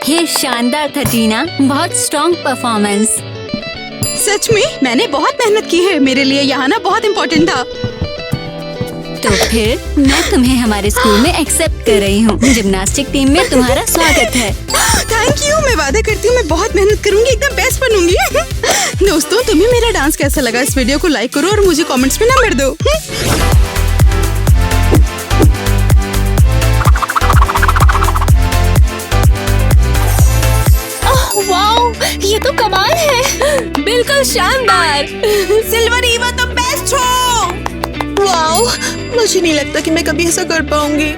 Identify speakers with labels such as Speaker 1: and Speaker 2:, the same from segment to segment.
Speaker 1: ये शानदार था टीना, बहुत स्ट्रॉन्ग परफॉर्मेंस।
Speaker 2: सच में मैंने बहुत मेहनत की है, मेरे लिए यहाँ ना बहुत इम्पोर्टेंट था।
Speaker 1: तो फिर मैं तुम्हें हमारे स्कूल में एक्सेप्ट कर रही हूँ। जिम्नास्टिक टीम में तुम्हारा स्वागत है।
Speaker 2: थैंक यू, मैं वादा करती हूँ मैं बहुत मेहनत करूँगी, एकदम बेस्ट बनूंगी। दोस्तों, तुम्हें मेरा डांस कैसा लगा? इस वीडियो को लाइक करो और मुझे कमेंट्स में नंबर दो।
Speaker 3: वाओ, ये तो कमाल है, बिल्कुल शानदार।
Speaker 4: सिल्वर ईवा तुम बेस्ट हो। वाओ, मुझे नहीं लगता कि मैं कभी ऐसा कर पाऊंगी।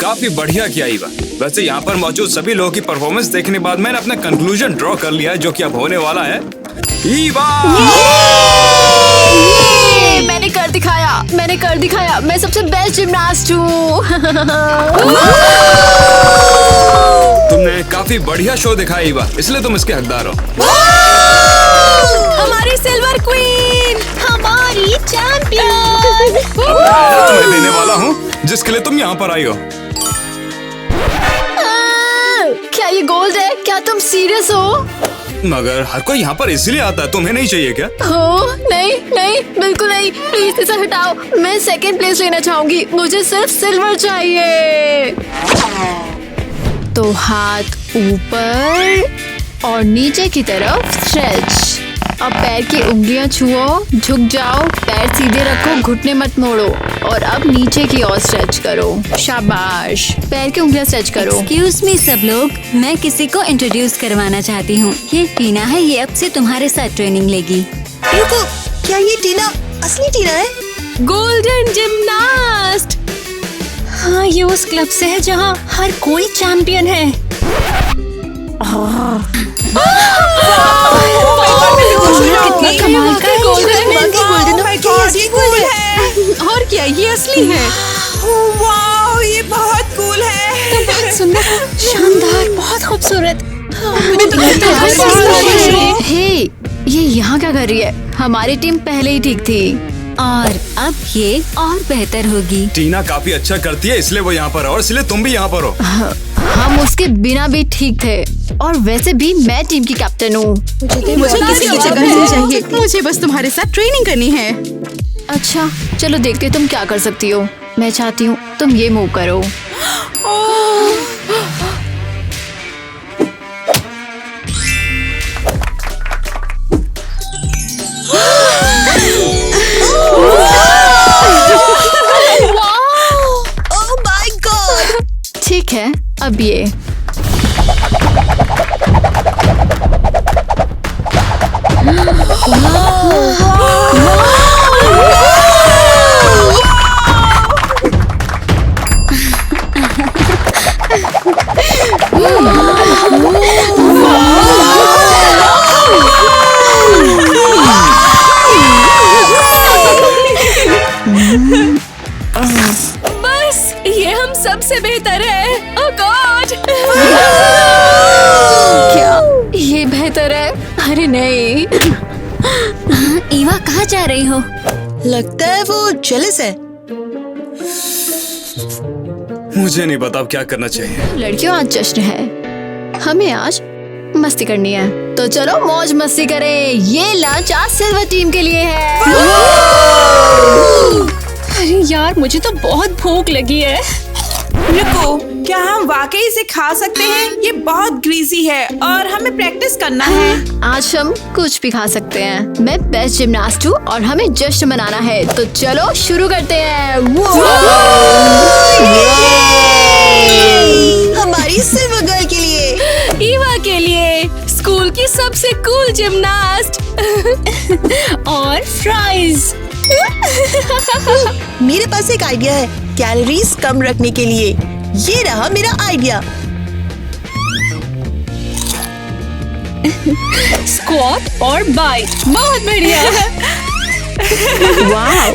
Speaker 5: काफी बढ़िया किया ईवा। वैसे यहाँ पर मौजूद सभी लोगों की परफॉर्मेंस देखने के बाद मैंने अपना कंक्लूजन ड्रॉ कर लिया है, जो कि अब होने वाला है ईवा।
Speaker 3: मैंने कर दिखाया, मैं सबसे बेस्ट जिम्नास्ट हूँ।
Speaker 5: तुमने काफी बढ़िया शो दिखाया ईवा, इसलिए तुम इसके हकदार हो।
Speaker 3: हमारी सिल्वर क्वीन, हमारी चैंपियन।
Speaker 5: तुम्हें देने वाला हूँ जिसके लिए तुम यहाँ पर आई हो।
Speaker 3: क्या ये गोल्ड है? क्या तुम सीरियस हो?
Speaker 5: मगर हर कोई यहाँ पर इसलिए आता है, तुम्हें नहीं चाहिए क्या?
Speaker 3: नहीं, बिल्कुल नहीं, प्लीज इसे हटाओ। मैं सेकंड प्लेस लेना चाहूंगी, मुझे सिर्फ सिल्वर चाहिए। तो हाथ ऊपर और नीचे की तरफ स्ट्रेच। अब पैर की उंगलियां छुओ, झुक जाओ, पैर सीधे रखो, घुटने मत मोड़ो। और अब नीचे की ओर स्ट्रेच करो। शाबाश, पैर की उंगलियां स्ट्रेच करो।
Speaker 1: एक्सक्यूज मी सब लोग, मैं किसी को इंट्रोड्यूस करवाना चाहती हूँ। ये टीना है, ये अब से तुम्हारे साथ ट्रेनिंग लेगी।
Speaker 4: रुको, क्या ये टीना असली टीना है?
Speaker 3: Golden gymnast. हाँ, ये उस क्लब से है जहाँ हर कोई चैंपियन है।
Speaker 2: और क्या, ये असली है।
Speaker 4: वाओ, ये बहुत कूल है।
Speaker 3: सुंदर, शानदार, बहुत खूबसूरत। हे, ये यहाँ क्या कर रही है? हमारी टीम पहले ही ठीक थी
Speaker 1: और अब ये और बेहतर होगी।
Speaker 5: टीना काफी अच्छा करती है, इसलिए वो यहाँ पर है और इसलिए तुम भी यहाँ पर हो।
Speaker 3: हम उसके बिना भी ठीक थे। और वैसे भी मैं टीम की कैप्टन हूँ।
Speaker 2: मुझे किसी की जगह नहीं चाहिए, मुझे बस तुम्हारे साथ ट्रेनिंग करनी है।
Speaker 3: अच्छा, चलो देखते तुम क्या कर सकती हो। मैं चाहती हूँ तुम ये मूव करो।
Speaker 4: Oh my God.
Speaker 3: ठीक है, अब ये बस, ये हम सबसे बेहतर है। ओह गॉड। क्या ये बेहतर है? अरे नहीं।
Speaker 1: ईवा, कहाँ जा रही हो?
Speaker 4: लगता है वो जेलस है।
Speaker 5: मुझे नहीं पता अब क्या करना चाहिए।
Speaker 3: लड़कियों, आज जश्न है, हमें आज मस्ती करनी है, तो चलो मौज मस्ती करें। ये लंच आज सिल्वर टीम के लिए है। अरे यार, मुझे तो बहुत भूख लगी है।
Speaker 4: रुको, क्या हम वाकई इसे खा सकते हैं? ये बहुत ग्रीसी है और हमें प्रैक्टिस करना है।
Speaker 3: आज हम कुछ भी खा सकते हैं। मैं बेस्ट जिम्नास्ट हूँ और हमें जश्न मनाना है, तो चलो शुरू करते हैं।
Speaker 4: हमारी सिल्वर गर्ल के लिए,
Speaker 3: ईवा के लिए, स्कूल की सबसे कूल जिम्नास्ट और फ्राइज।
Speaker 4: मेरे पास एक आइडिया है कैलोरीज कम रखने के लिए। ये रहा मेरा आइडिया।
Speaker 3: स्क्वाट और बाइट, बहुत बढ़िया। वाओ,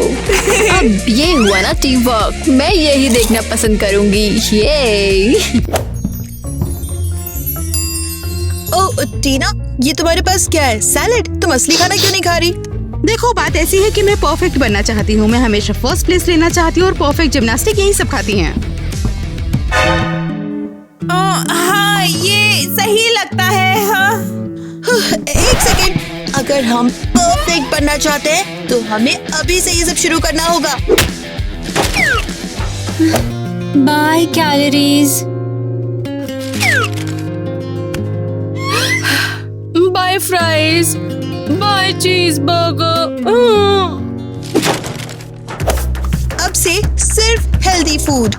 Speaker 3: अब ये हुआ ना टीम वर्क। मैं यही देखना पसंद करूंगी। ये
Speaker 4: ओह टीना, ये तुम्हारे पास क्या है? सैलेड? तुम असली खाना क्यों नहीं खा रही?
Speaker 2: देखो, बात ऐसी है कि मैं परफेक्ट बनना चाहती हूँ। मैं हमेशा फर्स्ट प्लेस लेना चाहती हूँ और परफेक्ट जिम्नास्टिक यही सब खाती हैं।
Speaker 4: हाँ, ये सही लगता है। हाँ।
Speaker 6: एक सेकेंड, अगर हम परफेक्ट बनना चाहते हैं तो हमें अभी से ये सब शुरू करना होगा।
Speaker 1: Bye calories.
Speaker 3: Bye fries, bye cheeseburger.
Speaker 6: अब से सिर्फ हेल्दी फूड।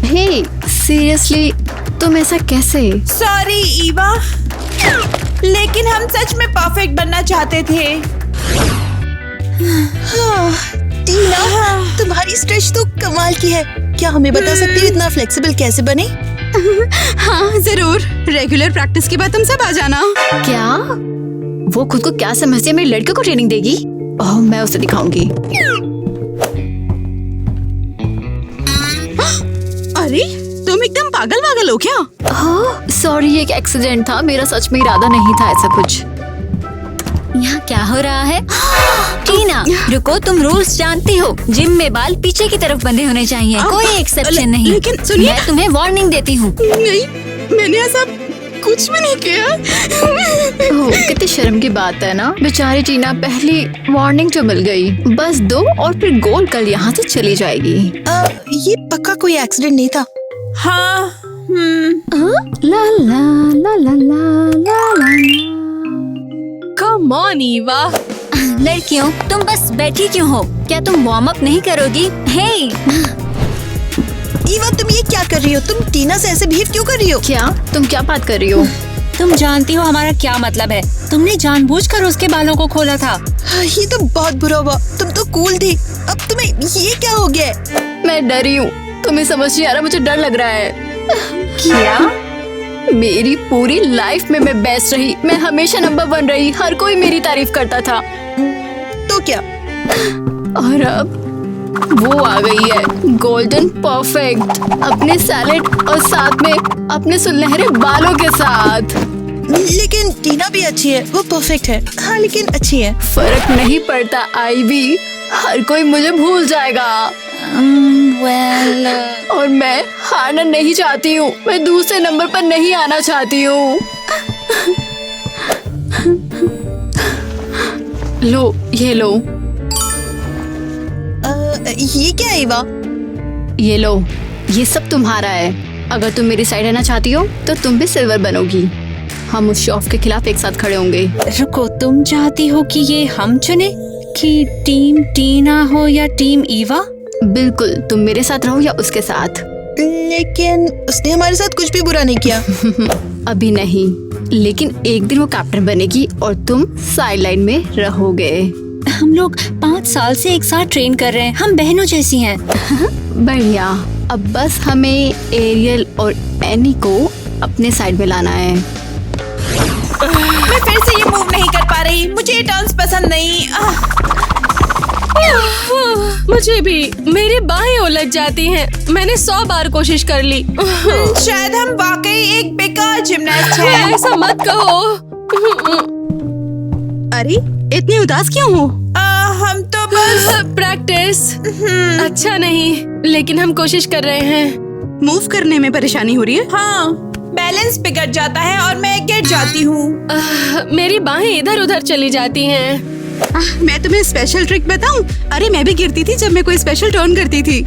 Speaker 3: हे सीरियसली, तुम ऐसा कैसे?
Speaker 4: सॉरी ईवा, लेकिन हम सच में परफेक्ट बनना चाहते थे।
Speaker 6: टीना, तुम्हारी स्ट्रेच तो कमाल की है। क्या हमें बता सकती हो इतना फ्लेक्सिबल कैसे बने?
Speaker 2: हाँ जरूर, रेगुलर प्रैक्टिस के बाद तुम सब आ जाना।
Speaker 3: क्या वो खुद को क्या समझती है, मेरी लड़कियों को ट्रेनिंग देगी? ओह, मैं उसे दिखाऊंगी।
Speaker 2: अरे तुम एकदम पागल वागल हो क्या?
Speaker 3: हाँ सॉरी, ये एक एक्सीडेंट था, मेरा सच में इरादा नहीं था ऐसा कुछ।
Speaker 1: यहाँ क्या हो रहा है? टीना रुको, तुम रूल्स जानती हो। जिम में बाल पीछे की तरफ बंधे होने चाहिए, कोई एक्सेप्शन नहीं।
Speaker 2: लेकिन सुनिए,
Speaker 1: मैं तुम्हें वार्निंग देती हूँ।
Speaker 2: नहीं, मैंने ऐसा कुछ भी नहीं किया।
Speaker 3: ओह, कितनी शर्म की बात है ना। बेचारी टीना, पहली वार्निंग तो मिल गई, बस 2 और फिर गोल कल यहाँ से चली जाएगी।
Speaker 6: ये पक्का कोई एक्सीडेंट नहीं था।
Speaker 4: हाँ।
Speaker 3: ला ला ला ला ला ला।
Speaker 1: Come on Eva. लड़कियों, तुम बस बैठी क्यों हो? क्या तुम वार्म अप नहीं करोगी? हे
Speaker 6: ईवा, तुम ये क्या कर रही हो? तुम टीना से ऐसे बिहेव क्यों कर रही हो?
Speaker 3: क्या तुम क्या बात कर रही हो?
Speaker 1: तुम जानती हो हमारा क्या मतलब है। तुमने जानबूझकर उसके बालों को खोला था।
Speaker 6: ये तो बहुत बुरा हुआ। तुम तो कूल थी, अब तुम्हें ये क्या हो गया है?
Speaker 3: मैं डरी हूँ, तुम्हें समझ नहीं आ रहा, मुझे डर लग रहा है। क्या? मेरी पूरी लाइफ में मैं बेस्ट रही, मैं हमेशा नंबर 1 रही, हर कोई मेरी तारीफ करता था।
Speaker 6: तो क्या?
Speaker 3: और अब वो आ गई है, गोल्डन परफेक्ट, अपने सैलेड और साथ में अपने सुनहरे बालों के साथ।
Speaker 6: लेकिन टीना भी अच्छी है, वो परफेक्ट है। हाँ लेकिन अच्छी है।
Speaker 3: फर्क नहीं पड़ता आईवी, हर कोई मुझे भूल जाएगा। और मैं हारना नहीं चाहती हूँ, मैं दूसरे नंबर पर नहीं आना चाहती हूँ। लो, ये लो।
Speaker 6: ये क्या है ईवा?
Speaker 3: ये लो, ये सब तुम्हारा है। अगर तुम मेरी साइड रहना चाहती हो तो तुम भी सिल्वर बनोगी। हम उस शॉफ के खिलाफ एक साथ खड़े होंगे।
Speaker 1: रुको, तुम चाहती हो कि ये हम चुने कि टीम टीना हो या टीम ईवा?
Speaker 3: बिल्कुल, तुम मेरे साथ रहो या उसके साथ।
Speaker 6: लेकिन उसने हमारे साथ कुछ भी बुरा नहीं किया।
Speaker 3: अभी नहीं, लेकिन एक दिन वो कैप्टन बनेगी और तुम साइडलाइन में रहोगे।
Speaker 1: हम लोग 5 साल से एक साथ ट्रेन कर रहे हैं, हम बहनों जैसी हैं।
Speaker 3: बढ़िया, अब बस हमें एरियल और एनी को अपने साइड में लाना है।
Speaker 4: मैं फिर से ये मूव नहीं कर पा रही, मुझे ये डांस पसंद नहीं।
Speaker 7: मुझे भी, मेरी बाहें उलझ जाती हैं। मैंने 100 बार कोशिश कर ली।
Speaker 4: शायद हम वाकई एक बेकार जिमनास्ट हैं।
Speaker 7: ऐसा मत कहो।
Speaker 2: अरे इतनी उदास क्यों हो?
Speaker 4: हम तो बस
Speaker 7: प्रैक्टिस अच्छा नहीं, लेकिन हम कोशिश कर रहे हैं।
Speaker 2: मूव करने में परेशानी हो रही है?
Speaker 4: हाँ, बैलेंस बिगड़ जाता है और मैं गिर जाती हूँ।
Speaker 7: मेरी बाहें इधर उधर चली जाती हैं।
Speaker 2: मैं तुम्हें स्पेशल ट्रिक बताऊं? अरे मैं भी गिरती थी जब मैं कोई स्पेशल टर्न करती थी।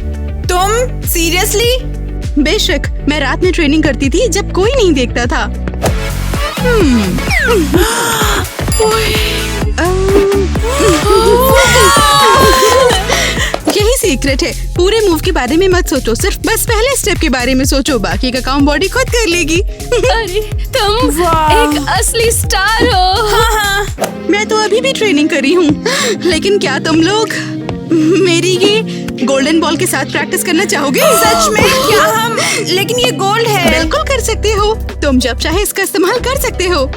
Speaker 4: तुम सीरियसली?
Speaker 2: बेशक, मैं रात में ट्रेनिंग करती थी जब कोई नहीं देखता था। यही सीक्रेट है। पूरे मूव के बारे में मत सोचो, सिर्फ बस पहले स्टेप के बारे में सोचो, बाकी का काम बॉडी खुद कर लेगी।
Speaker 7: अरे तुम एक असली स्टार हो।
Speaker 4: हाँ।
Speaker 2: मैं तो अभी भी ट्रेनिंग कर रही हूँ, लेकिन क्या तुम लोग मेरी ये गोल्डन बॉल के साथ प्रैक्टिस करना चाहोगे?
Speaker 4: सच में? क्या हम? लेकिन ये गोल्ड है।
Speaker 2: बिल्कुल कर सकते हो, तुम जब चाहे इसका इस्तेमाल कर सकते हो।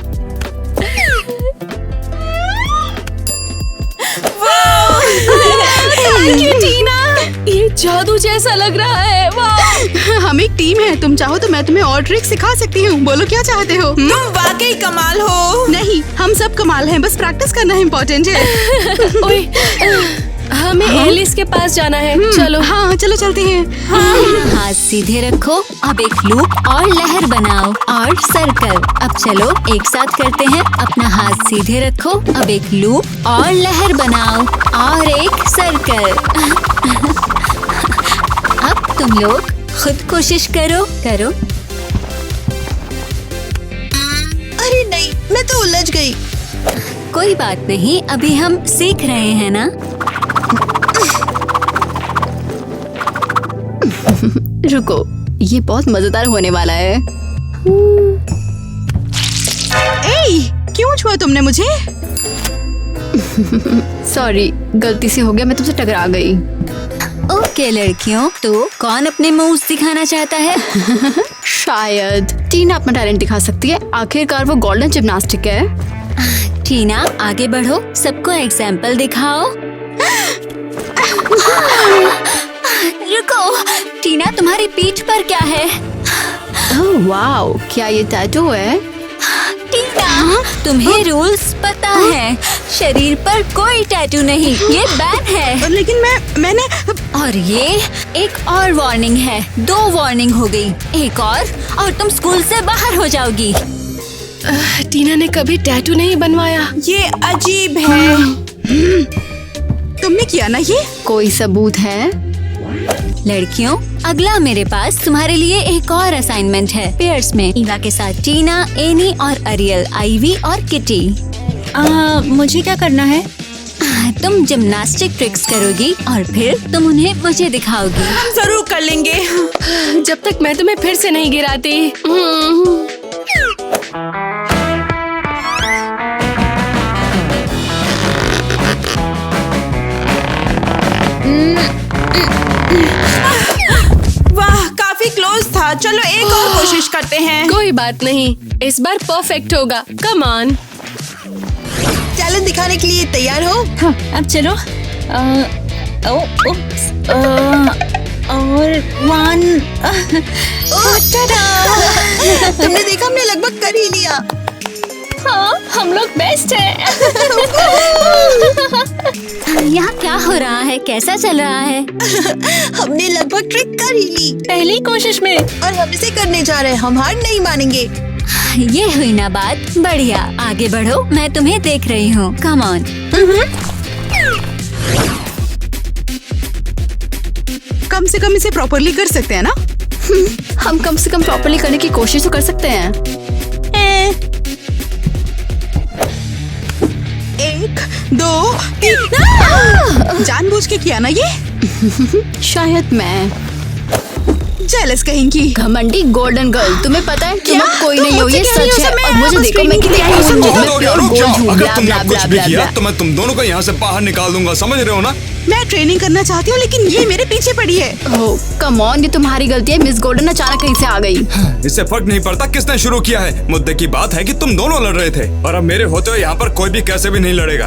Speaker 7: थैंक यू टीना, ये जादू जैसा लग रहा है। वाह!
Speaker 2: हम एक टीम है, तुम चाहो तो मैं तुम्हें और ट्रिक सिखा सकती हूँ। बोलो क्या चाहते हो?
Speaker 4: तुम वाकई कमाल हो।
Speaker 2: नहीं, हम सब कमाल हैं, बस प्रैक्टिस करना इम्पोर्टेंट है।
Speaker 7: ओए, हमें एलिस के पास जाना है। चलो।
Speaker 2: हाँ चलो चलते हैं।
Speaker 1: हाथ सीधे रखो, अब एक लूप और लहर बनाओ और सर्कल। अब चलो एक साथ करते हैं। अपना हाथ सीधे रखो, अब एक लूप और लहर बनाओ और एक सर्कल। अब तुम लोग खुद कोशिश करो।
Speaker 6: अरे नहीं, मैं तो उलझ गई।
Speaker 1: कोई बात नहीं, अभी हम सीख रहे हैं ना।
Speaker 3: रुको, ये बहुत मजेदार होने वाला है।
Speaker 2: क्यों छुआ तुमने मुझे?
Speaker 3: सॉरी, गलती से हो गया, मैं तुमसे टकरा गई।
Speaker 1: ओके लड़कियों, तो कौन अपने मूव्स दिखाना चाहता है?
Speaker 3: शायद टीना अपना टैलेंट दिखा सकती है। आखिरकार वो गोल्डन जिम्नास्टिक है।
Speaker 1: टीना आगे बढ़ो, सबको एग्जाम्पल दिखाओ। रुको, टीना तुम्हारी पीठ पर क्या है?
Speaker 3: ओह वाओ, क्या ये टैटू है?
Speaker 1: टीना, तुम्हें रूल्स पता है। शरीर पर कोई टैटू नहीं, ये बैन है।
Speaker 2: लेकिन मैंने
Speaker 1: और ये एक और वार्निंग है। 2 वार्निंग हो गई, एक और तुम स्कूल से बाहर हो जाओगी।
Speaker 7: टीना ने कभी टैटू नहीं बनवाया।
Speaker 4: ये अजीब है।
Speaker 2: तुमने किया ना ये?
Speaker 3: कोई सबूत है?
Speaker 1: लड़कियों, अगला मेरे पास तुम्हारे लिए एक और असाइनमेंट है। पेयर्स में ईवा के साथ टीना, एनी और अरियल, आईवी और किटी।
Speaker 6: मुझे क्या करना है?
Speaker 1: तुम जिम्नास्टिक ट्रिक्स करोगी और फिर तुम उन्हें मुझे दिखाओगी।
Speaker 4: जरूर कर लेंगे।
Speaker 7: जब तक मैं तुम्हें फिर से नहीं गिराती।
Speaker 4: वाह, काफी क्लोज था। चलो एक और कोशिश करते हैं।
Speaker 7: कोई बात नहीं, इस बार परफेक्ट होगा। Come on.
Speaker 6: टैलेंट दिखाने के लिए तैयार हो?
Speaker 8: अब चलो। और 1।
Speaker 6: तुमने देखा, हमने लगभग कर ही लिया।
Speaker 8: हाँ, हम लोग बेस्ट हैं।
Speaker 1: यहाँ क्या हो रहा है? कैसा चल रहा है?
Speaker 6: हमने लगभग ट्रिक कर ही ली
Speaker 8: पहली कोशिश में।
Speaker 6: और हम इसे करने जा रहे हैं। हम हार नहीं मानेंगे।
Speaker 1: ये हुई ना बात। बढ़िया, आगे बढ़ो, मैं तुम्हें देख रही हूँ। Come on.
Speaker 2: कम से कम इसे प्रॉपरली कर सकते हैं ना?
Speaker 3: हम कम से कम प्रॉपर्ली करने की कोशिश तो कर सकते हैं।
Speaker 2: 1, 2, 3। जानबूझ के किया ना ये?
Speaker 3: शायद मैं
Speaker 2: जेलस कहेंगी।
Speaker 3: घमंडी गोल्डन गर्ल, तुम्हें पता है तुम
Speaker 2: क्या?
Speaker 3: अब कोई
Speaker 2: तुम
Speaker 3: नहीं हो,
Speaker 2: मुझसे
Speaker 3: ये
Speaker 2: कह रही
Speaker 3: सच
Speaker 2: हो,
Speaker 3: है।
Speaker 2: सब मैं
Speaker 3: और मुझे
Speaker 2: बस
Speaker 3: देखो, मैं
Speaker 2: ट्रेनिंग
Speaker 3: कितनी
Speaker 2: के लिए आई हूँ,
Speaker 3: खून हूँ,
Speaker 2: समझो।
Speaker 3: मैं प्योर गोल्ड हूँ।
Speaker 5: अगर
Speaker 3: ब्ला
Speaker 5: तुमने
Speaker 3: ब्ला
Speaker 5: अब
Speaker 3: ब्ला
Speaker 5: कुछ भी
Speaker 3: ब्ला
Speaker 5: किया
Speaker 3: ब्ला।
Speaker 5: तो मैं तुम दोनों को यहाँ से बाहर निकाल दूंगा, समझ रहे हो ना?
Speaker 2: मैं ट्रेनिंग करना चाहती हूँ लेकिन ये मेरे पीछे पड़ी है।
Speaker 3: ओह कम ऑन, ये तुम्हारी गलती है। मिस गोल्डन अचानक कहीं से आ गई।
Speaker 5: इससे फर्क नहीं पड़ता किसने शुरू किया है। मुद्दे की बात है कि तुम दोनों लड़ रहे थे और अब मेरे होते हुए यहाँ पर कोई भी कैसे भी नहीं लड़ेगा।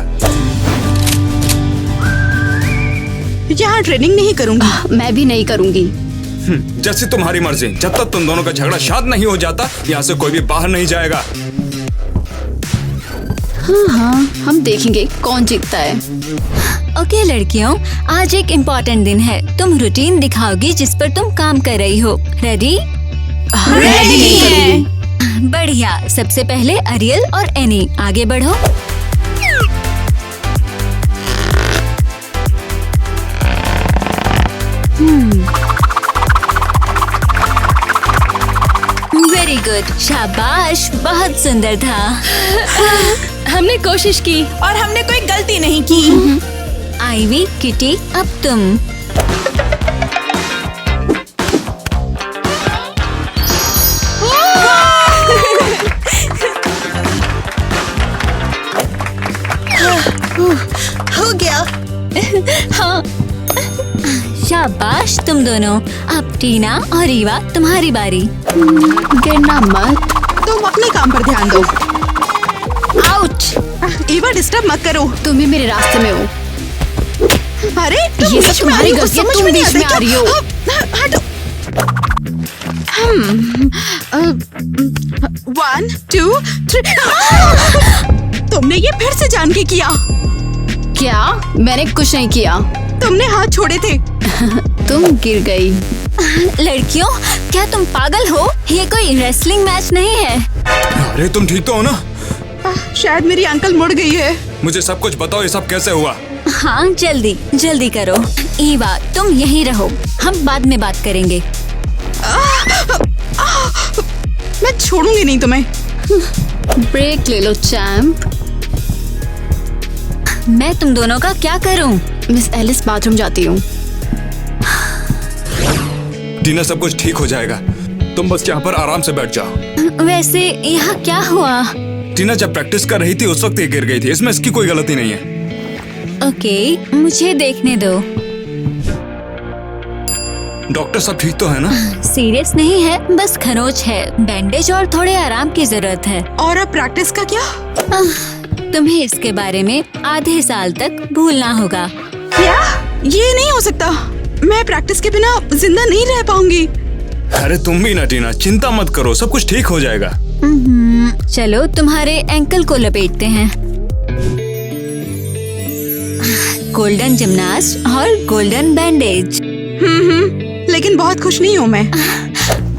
Speaker 2: यहाँ ट्रेनिंग नहीं करूँगी।
Speaker 3: मैं भी नहीं करूँगी।
Speaker 5: जैसी तुम्हारी मर्जी। जब तक तुम दोनों का झगड़ा शांत नहीं हो जाता, यहाँ से कोई भी बाहर नहीं जाएगा।
Speaker 3: हाँ, हम देखेंगे कौन जीतता है।
Speaker 1: ओके लड़कियों, आज एक इम्पोर्टेंट दिन है। तुम रूटीन दिखाओगी जिस पर तुम काम कर रही हो। रेडी?
Speaker 3: रेडी।
Speaker 1: बढ़िया। सबसे पहले अरियल और एनी, आगे बढ़ो। वेरी गुड, शाबाश, बहुत सुंदर था।
Speaker 7: हमने कोशिश की।
Speaker 4: और हमने कोई गलती नहीं की।
Speaker 1: आईवी, किटी, अब तुम।
Speaker 6: हो गया।
Speaker 8: हाँ,
Speaker 1: शाबाश तुम दोनों। अब टीना और ईवा, तुम्हारी बारी।
Speaker 3: गिरना मत।
Speaker 2: तुम अपने काम पर ध्यान दो।
Speaker 1: आउट।
Speaker 2: ईवा डिस्टर्ब मत करो।
Speaker 3: तुम भी मेरे रास्ते में हो।
Speaker 2: अरे तुम
Speaker 3: ये सब
Speaker 2: बीच में आ
Speaker 3: तुम्हारी
Speaker 2: रही हो,
Speaker 3: गलती है,
Speaker 2: समझ
Speaker 3: तुम
Speaker 2: में नहीं
Speaker 3: बीच
Speaker 2: आता
Speaker 3: में आ रही हो।
Speaker 2: हटो। 1, 2, 3। तुमने ये फिर से जान के किया।
Speaker 3: क्या? मैंने कुछ नहीं किया।
Speaker 2: तुमने हाथ छोड़े थे।
Speaker 3: तुम गिर गई।
Speaker 1: लड़कियों, क्या तुम पागल हो? ये कोई रेसलिंग मैच नहीं है।
Speaker 5: अरे तुम ठीक तो हो ना?
Speaker 2: शायद मेरी अंकल मुड़ गई है।
Speaker 5: मुझे सब कुछ बताओ, ये सब कैसे हुआ?
Speaker 1: हाँ, जल्दी जल्दी करो। ईवा, तुम यहीं रहो, हम बाद में बात करेंगे।
Speaker 2: मैं छोड़ूंगी नहीं तुम्हें।
Speaker 3: ब्रेक ले लो चैम्प।
Speaker 1: मैं तुम दोनों का क्या करूं?
Speaker 3: मिस एलिस बाथरूम जाती हूँ।
Speaker 5: टीना, सब कुछ ठीक हो जाएगा, तुम बस यहाँ पर आराम से बैठ जाओ।
Speaker 1: वैसे यहाँ क्या हुआ?
Speaker 5: टीना जब प्रैक्टिस कर रही थी उस वक्त ये गिर गई थी, इसमें इसकी कोई गलती नहीं है।
Speaker 1: ओके, मुझे देखने दो।
Speaker 5: डॉक्टर सब ठीक तो है ना?
Speaker 1: सीरियस नहीं है, बस खरोंच है, बैंडेज और थोड़े आराम की जरूरत है।
Speaker 2: और अब प्रैक्टिस का क्या?
Speaker 1: तुम्हें इसके बारे में आधे साल तक भूलना होगा।
Speaker 2: क्या? ये नहीं हो सकता। मैं प्रैक्टिस के बिना जिंदा नहीं रह पाऊंगी।
Speaker 5: अरे तुम भी ना टीना, चिंता मत करो, सब कुछ ठीक हो जाएगा।
Speaker 1: चलो तुम्हारे एंकल को लपेटते हैं। गोल्डन जिम्नास्ट और गोल्डन बैंडेज।
Speaker 2: लेकिन बहुत खुश नहीं हूँ मैं।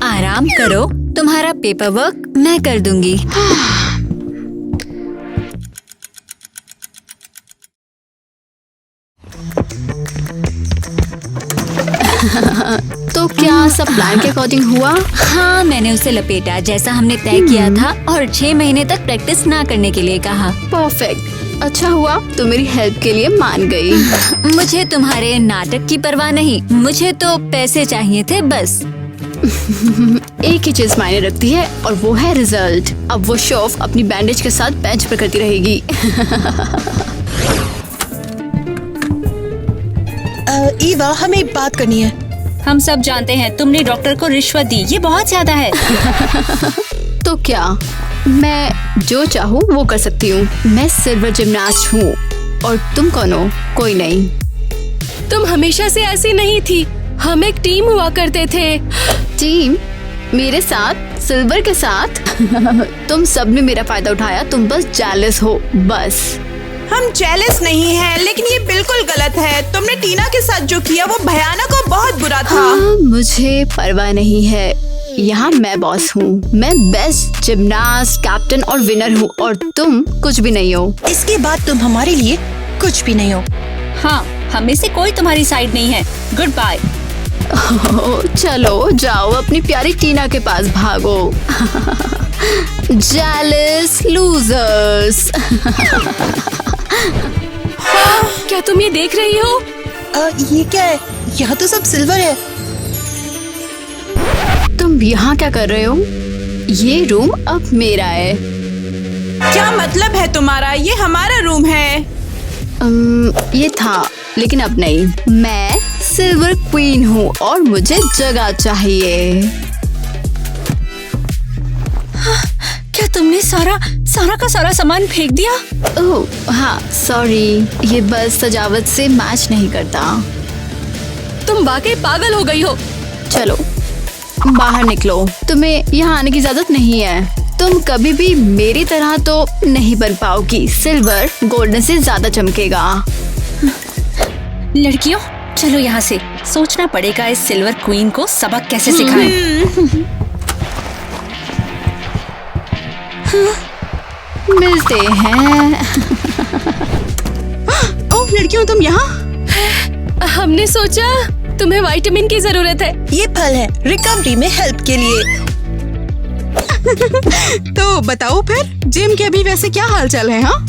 Speaker 1: आराम करो, तुम्हारा पेपर वर्क मैं कर दूंगी।
Speaker 3: तो क्या सब प्लान के अकॉर्डिंग हुआ?
Speaker 1: हाँ, मैंने उसे लपेटा जैसा हमने तय किया था और 6 महीने तक प्रैक्टिस ना करने के लिए कहा।
Speaker 3: परफेक्ट। अच्छा हुआ तो मेरी हेल्प के लिए मान गई।
Speaker 1: मुझे तुम्हारे नाटक की परवाह नहीं, मुझे तो पैसे चाहिए थे बस।
Speaker 3: एक ही चीज मायने रखती है और वो है रिजल्ट। अब वो शो ऑफ अपनी बैंडेज के साथ बेंच पर करती रहेगी।
Speaker 6: ईवा, हमें एक बात करनी है।
Speaker 8: हम सब जानते हैं तुमने डॉक्टर को रिश्वत दी, ये बहुत ज्यादा है।
Speaker 3: तो क्या मैं जो चाहूँ वो कर सकती हूँ। मैं सिल्वर जिम्नास्ट हूँ और तुम कौन हो? कोई नहीं।
Speaker 7: तुम हमेशा से ऐसी नहीं थी, हम एक टीम हुआ करते थे।
Speaker 3: टीम? मेरे साथ? सिल्वर के साथ? तुम सब ने मेरा फायदा उठाया, तुम बस जेलस हो, बस।
Speaker 4: हम जेलस नहीं हैं, लेकिन ये बिल्कुल गलत है। तुमने टीना के साथ जो किया वो भयानक और बहुत बुरा था।
Speaker 3: हाँ, मुझे परवाह नहीं है। यहाँ मैं बॉस हूँ। मैं बेस्ट जिम्नास्ट, कैप्टन और विनर हूँ और तुम कुछ भी नहीं हो।
Speaker 6: इसके बाद तुम हमारे लिए कुछ भी नहीं हो।
Speaker 8: हाँ, हम में से कोई तुम्हारी साइड नहीं है। Goodbye.
Speaker 3: चलो जाओ, अपनी प्यारी टीना के पास भागो। Jealous losers.
Speaker 7: क्या तुम ये देख रही हो?
Speaker 6: ये क्या है? यहाँ तो सब सिल्वर है।
Speaker 3: तुम यहाँ क्या कर रहे हो? ये रूम अब मेरा है।
Speaker 4: क्या मतलब है तुम्हारा? ये हमारा रूम है।
Speaker 3: ये था, लेकिन अब नहीं। मैं सिल्वर क्वीन हूँ और मुझे जगह चाहिए।
Speaker 8: क्या तुमने सारा का सारा सामान फेंक दिया?
Speaker 3: ओह हाँ, सॉरी। ये बस सजावट से मैच नहीं करता।
Speaker 7: तुम वाकई पागल हो गई हो।
Speaker 3: चलो बाहर निकलो, तुम्हें यहाँ आने की इजाजत नहीं है। तुम कभी भी मेरी तरह तो नहीं बन पाओगी। सिल्वर गोल्डन से ज्यादा चमकेगा।
Speaker 8: लड़कियों, चलो यहाँ से। सोचना पड़ेगा इस सिल्वर क्वीन को सबक कैसे सिखाएं।
Speaker 3: मिलते हैं।
Speaker 2: ओह लड़कियों, तुम यहाँ?
Speaker 7: हमने सोचा तुम्हें विटामिन की जरूरत है।
Speaker 6: ये फल है रिकवरी में हेल्प के लिए।
Speaker 2: तो बताओ फिर, जिम के अभी वैसे क्या हालचाल है? हाँ,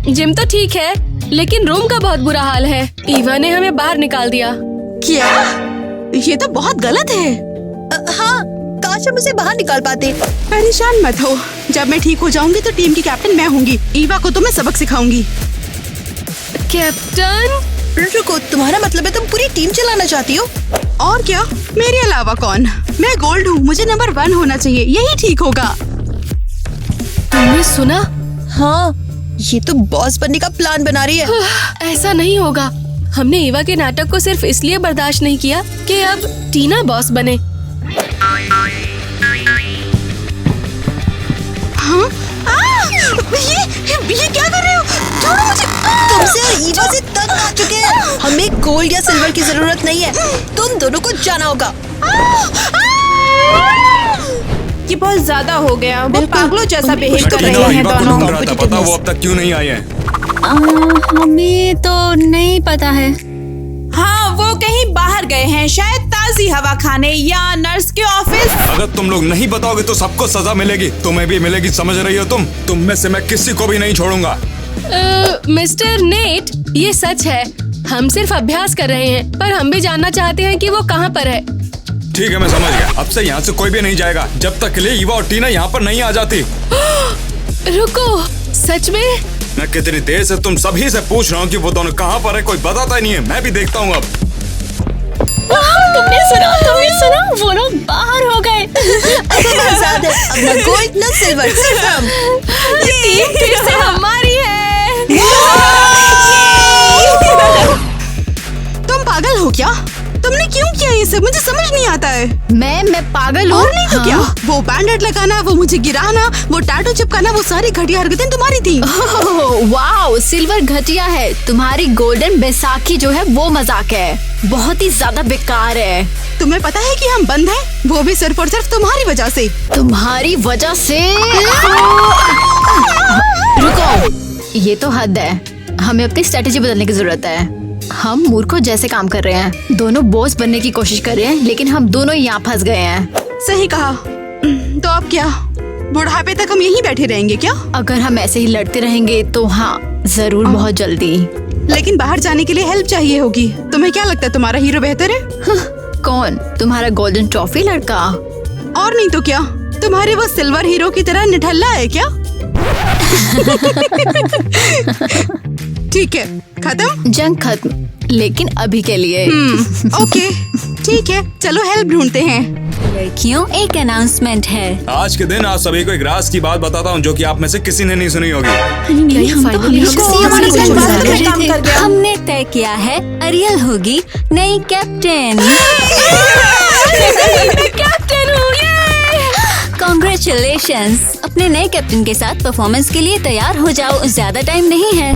Speaker 7: जिम तो ठीक है, लेकिन रूम का बहुत बुरा हाल है। ईवा ने हमें बाहर निकाल दिया।
Speaker 2: क्या? ये तो बहुत गलत है।
Speaker 6: हाँ, काश हम उसे बाहर निकाल पाते।
Speaker 2: परेशान मत हो, जब मैं ठीक हो जाऊंगी तो टीम की कैप्टन मैं होंगी। ईवा को तो मैं सबक सिखाऊंगी।
Speaker 7: कैप्टन?
Speaker 6: रुको, तुम्हारा मतलब है तुम पूरी टीम चलाना चाहती हो?
Speaker 2: और क्या, मेरे अलावा कौन? मैं गोल्ड हूँ, मुझे नंबर 1 होना चाहिए, यही ठीक होगा।
Speaker 7: तुमने सुना?
Speaker 6: हाँ, ये तो बॉस बनने का प्लान बना रही है।
Speaker 7: ऐसा नहीं होगा। हमने ईवा के नाटक को सिर्फ इसलिए बर्दाश्त नहीं किया कि अब टीना बॉस बने।
Speaker 2: हाँ? ये क्या कर रहे हो? छोड़ो मुझे।
Speaker 6: तुमसे और ईवा से तब तंग आ चुके हैं। हमें गोल्ड या सिल्वर की जरूरत नहीं है, तुम दोनों को जाना होगा।
Speaker 4: ये बहुत ज्यादा हो गया। वो पागलों जैसा बिहेव कर
Speaker 5: टीना
Speaker 4: रहे हैं
Speaker 5: ईवा को
Speaker 4: दोनों।
Speaker 5: ढूंढ रहा था, पता वो अब तक क्यों नहीं आए हैं?
Speaker 8: हमें तो नहीं पता है।
Speaker 4: हाँ, वो कहीं बाहर गए हैं, शायद ताजी हवा खाने या नर्स के ऑफिस।
Speaker 5: अगर तुम लोग नहीं बताओगे तो सबको सजा मिलेगी, तुम्हें भी मिलेगी, समझ रही हो तुम में से मैं किसी को भी नहीं छोड़ूंगा।
Speaker 7: मिस्टर नेट, ये सच है। हम सिर्फ अभ्यास कर रहे हैं, पर हम भी जानना चाहते हैं कि वो कहाँ पर है।
Speaker 5: ठीक है, मैं समझ गया। अब से यहाँ से कोई भी नहीं जाएगा जब तक के लिए ईवा और टीना यहाँ पर नहीं आ जाती।
Speaker 7: रुको, सच में?
Speaker 5: मैं कितनी देर से तुम सभी से पूछ रहा हूँ कि वो दोनों कहाँ पर है, कोई बताता ही नहीं है। मैं भी देखता हूँ अब।
Speaker 8: तुमने सुना, वो लोग बाहर हो गए।
Speaker 6: आजाद है, अब ना गोल्ड ना सिल्वर, सिर्फ हम।
Speaker 7: टीम फिर से हमारी है।
Speaker 2: तुम पागल हो क्या? तुमने क्यों किया ये सब? मुझे समझ नहीं आता है।
Speaker 3: मैं पागल हूँ।
Speaker 2: और नहीं तो क्या? वो बैंडेड लगाना, वो मुझे गिराना, वो टैटू चिपकाना, वो सारी घटिया हरकतें तुम्हारी थी।
Speaker 3: वाओ, सिल्वर घटिया है। तुम्हारी गोल्डन बैसाखी जो है वो मजाक है, बहुत ही ज्यादा बेकार है।
Speaker 2: तुम्हें पता है कि हम बंद हैं? वो भी सिर्फ और सिर्फ तुम्हारी वजह से।
Speaker 3: तुम्हारी वजह से। रुको, ये तो हद है। हमें अपनी स्ट्रेटेजी बदलने की जरूरत है। हम मूर्खों जैसे काम कर रहे हैं, दोनों बॉस बनने की कोशिश कर रहे हैं, लेकिन हम दोनों यहाँ फंस गए हैं।
Speaker 2: सही कहा। तो अब क्या? बुढ़ापे तक हम यहीं बैठे रहेंगे क्या?
Speaker 3: अगर हम ऐसे ही लड़ते रहेंगे तो हाँ, जरूर, बहुत जल्दी।
Speaker 2: लेकिन बाहर जाने के लिए हेल्प चाहिए होगी। तुम्हें क्या लगता है तुम्हारा हीरो बेहतर है?
Speaker 3: कौन? तुम्हारा गोल्डन ट्रॉफी लड़का?
Speaker 2: और नहीं तो क्या, तुम्हारे वो सिल्वर हीरो की तरह निठल्ला है क्या? ठीक है, खत्म?
Speaker 3: जंग खत्म, लेकिन अभी के लिए।
Speaker 2: ओके, ठीक है, चलो हेल्प ढूंढते हैं।
Speaker 1: लड़कियों, एक अनाउंसमेंट है।
Speaker 5: आज के दिन आप सभी को एक राज की बात बताता हूँ जो कि आप में से किसी ने नहीं सुनी होगी।
Speaker 1: हमने तय किया है अरियल होगी नई कैप्टन। कॉन्ग्रेचुलेशंस, अपने नए कैप्टन के साथ परफॉर्मेंस के लिए तैयार हो जाओ, ज्यादा टाइम नहीं है।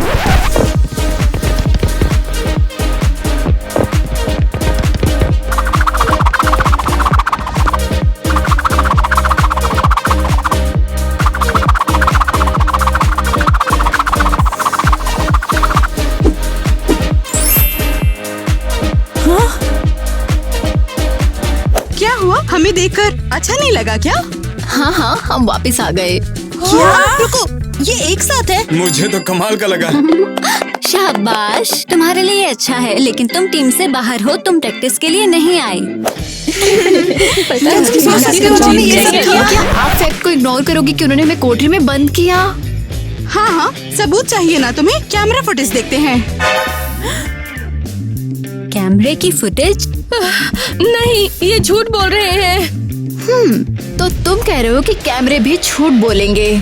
Speaker 2: क्या हुआ? हमें देखकर अच्छा नहीं लगा क्या?
Speaker 3: हाँ, हम वापस आ गए।
Speaker 6: क्या? रुको, ये एक साथ है?
Speaker 5: मुझे तो कमाल का लगा।
Speaker 1: शाबाश, तुम्हारे लिए अच्छा है, लेकिन तुम टीम से बाहर हो, तुम प्रैक्टिस के लिए नहीं आए।
Speaker 3: आप फैक्ट को इग्नोर करोगी कि उन्होंने हमें कोठरी में बंद किया?
Speaker 2: हाँ, सबूत चाहिए ना तुम्हें? कैमरा फुटेज देखते हैं।
Speaker 1: कैमरे की फुटेज?
Speaker 7: नहीं, ये झूठ बोल रहे हैं।
Speaker 3: तो तुम कह रहे हो कि कैमरे भी झूठ बोलेंगे?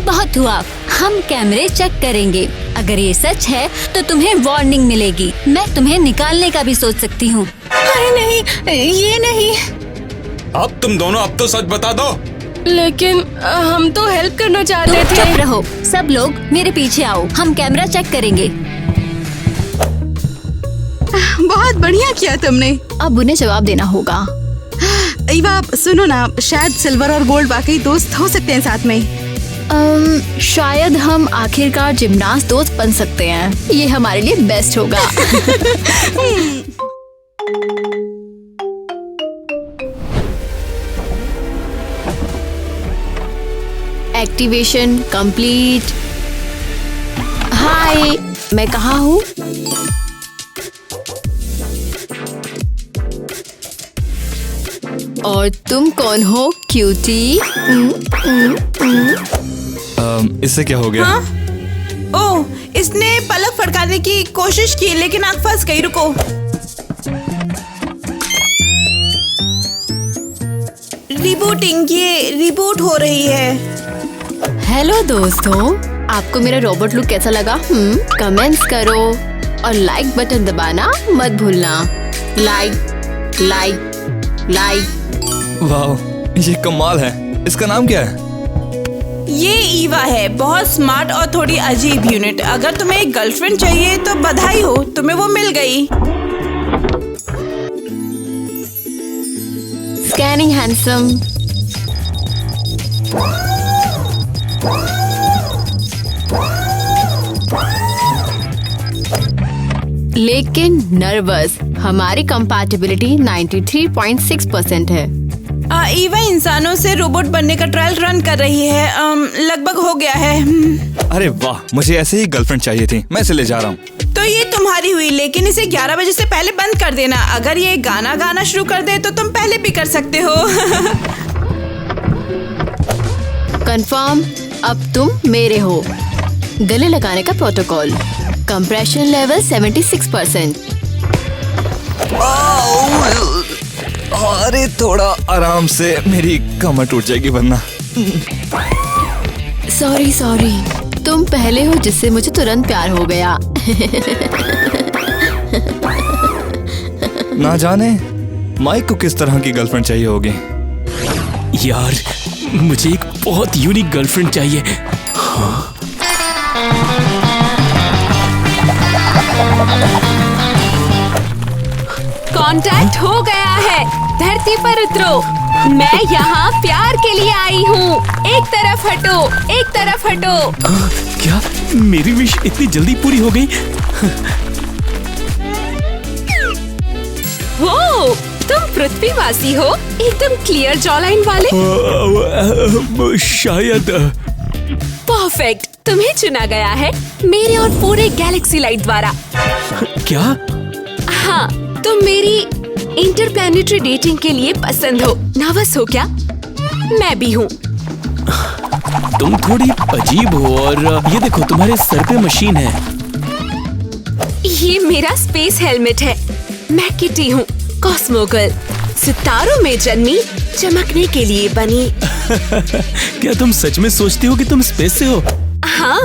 Speaker 1: बहुत हुआ, हम कैमरे चेक करेंगे। अगर ये सच है तो तुम्हें वार्निंग मिलेगी। मैं तुम्हें निकालने का भी सोच सकती हूँ।
Speaker 8: अरे नहीं, ये नहीं।
Speaker 5: अब तुम दोनों अब तो सच बता दो।
Speaker 7: लेकिन हम तो हेल्प करना चाहते
Speaker 1: तुम
Speaker 7: थे।
Speaker 1: चुप रहो, सब लोग मेरे पीछे आओ, हम कैमरा चेक करेंगे।
Speaker 2: बहुत बढ़िया किया तुमने।
Speaker 3: अब उन्हें जवाब देना होगा।
Speaker 2: ईवा, सुनो ना, शायद सिल्वर और गोल्ड वाकई दोस्त हो सकते हैं साथ में।
Speaker 3: शायद हम आखिरकार जिम्नास्ट दोस्त बन सकते हैं। ये हमारे लिए बेस्ट होगा। Activation complete. हाय, मैं कहाँ हूँ? और तुम कौन हो क्यूटी?
Speaker 9: इससे क्या हो गया?
Speaker 4: हाँ? ओह, इसने पलक फड़काने की कोशिश की लेकिन आँख फंस गई। रुको, रिबूटिंग, ये रिबूट हो रही है।
Speaker 3: हेलो दोस्तों, आपको मेरा रोबोट लुक कैसा लगा? कमेंट्स करो और लाइक बटन दबाना मत भूलना। Like like like.
Speaker 9: वाह, ये कमाल है। इसका नाम क्या है?
Speaker 4: ये ईवा है, बहुत स्मार्ट और थोड़ी अजीब यूनिट। अगर तुम्हें एक गर्लफ्रेंड चाहिए तो बधाई हो, तुम्हें वो मिल गई।
Speaker 3: Scanning handsome. लेकिन नर्वस। हमारी कंपैटिबिलिटी 93.6% है।
Speaker 4: ईवा इंसानों से रोबोट बनने का ट्रायल रन कर रही है। लगभग हो गया है।
Speaker 9: अरे वाह, मुझे ऐसे ही गर्लफ्रेंड चाहिए थी। मैं इसे ले जा रहा हूँ।
Speaker 4: तो ये तुम्हारी हुई, लेकिन इसे 11 बजे से पहले बंद कर देना। अगर ये गाना गाना शुरू कर दे तो तुम पहले भी कर सकते हो।
Speaker 3: कंफर्म, अब तुम मेरे हो। गले लगाने का प्रोटोकॉल। Compression level 76%।
Speaker 9: अरे थोड़ा आराम से, मेरी कमर टूट जाएगी वरना।
Speaker 3: सॉरी, तुम पहले हो जिससे मुझे तुरंत प्यार हो गया।
Speaker 9: ना जाने माइक को किस तरह की गर्लफ्रेंड चाहिए होगी।
Speaker 10: यार, मुझे एक बहुत यूनिक गर्लफ्रेंड चाहिए।
Speaker 7: कांटेक्ट हो गया है। धरती पर उतरो। मैं यहाँ प्यार के लिए आई हूँ। एक तरफ हटो।
Speaker 10: क्या मेरी विश इतनी जल्दी पूरी हो गई?
Speaker 7: वो तुम पृथ्वीवासी हो, एकदम क्लियर जॉलाइन वाले।
Speaker 10: शायद।
Speaker 7: परफेक्ट, तुम्हें चुना गया है मेरे और पूरे गैलेक्सी लाइट द्वारा।
Speaker 10: क्या?
Speaker 7: हाँ, तुम मेरी इंटरप्लैनेटरी डेटिंग के लिए पसंद हो। नर्वस हो क्या? मैं भी हूँ।
Speaker 10: तुम थोड़ी अजीब हो और ये देखो तुम्हारे सर पे मशीन है।
Speaker 7: ये मेरा स्पेस हेलमेट है। मैं किटी हूँ, कॉस्मोगर्ल। सितारों में जन्मी, चमकने के लिए बनी।
Speaker 10: क्या तुम सच में सोचती हो कि तुम स्पेस से हो?
Speaker 7: हाँ,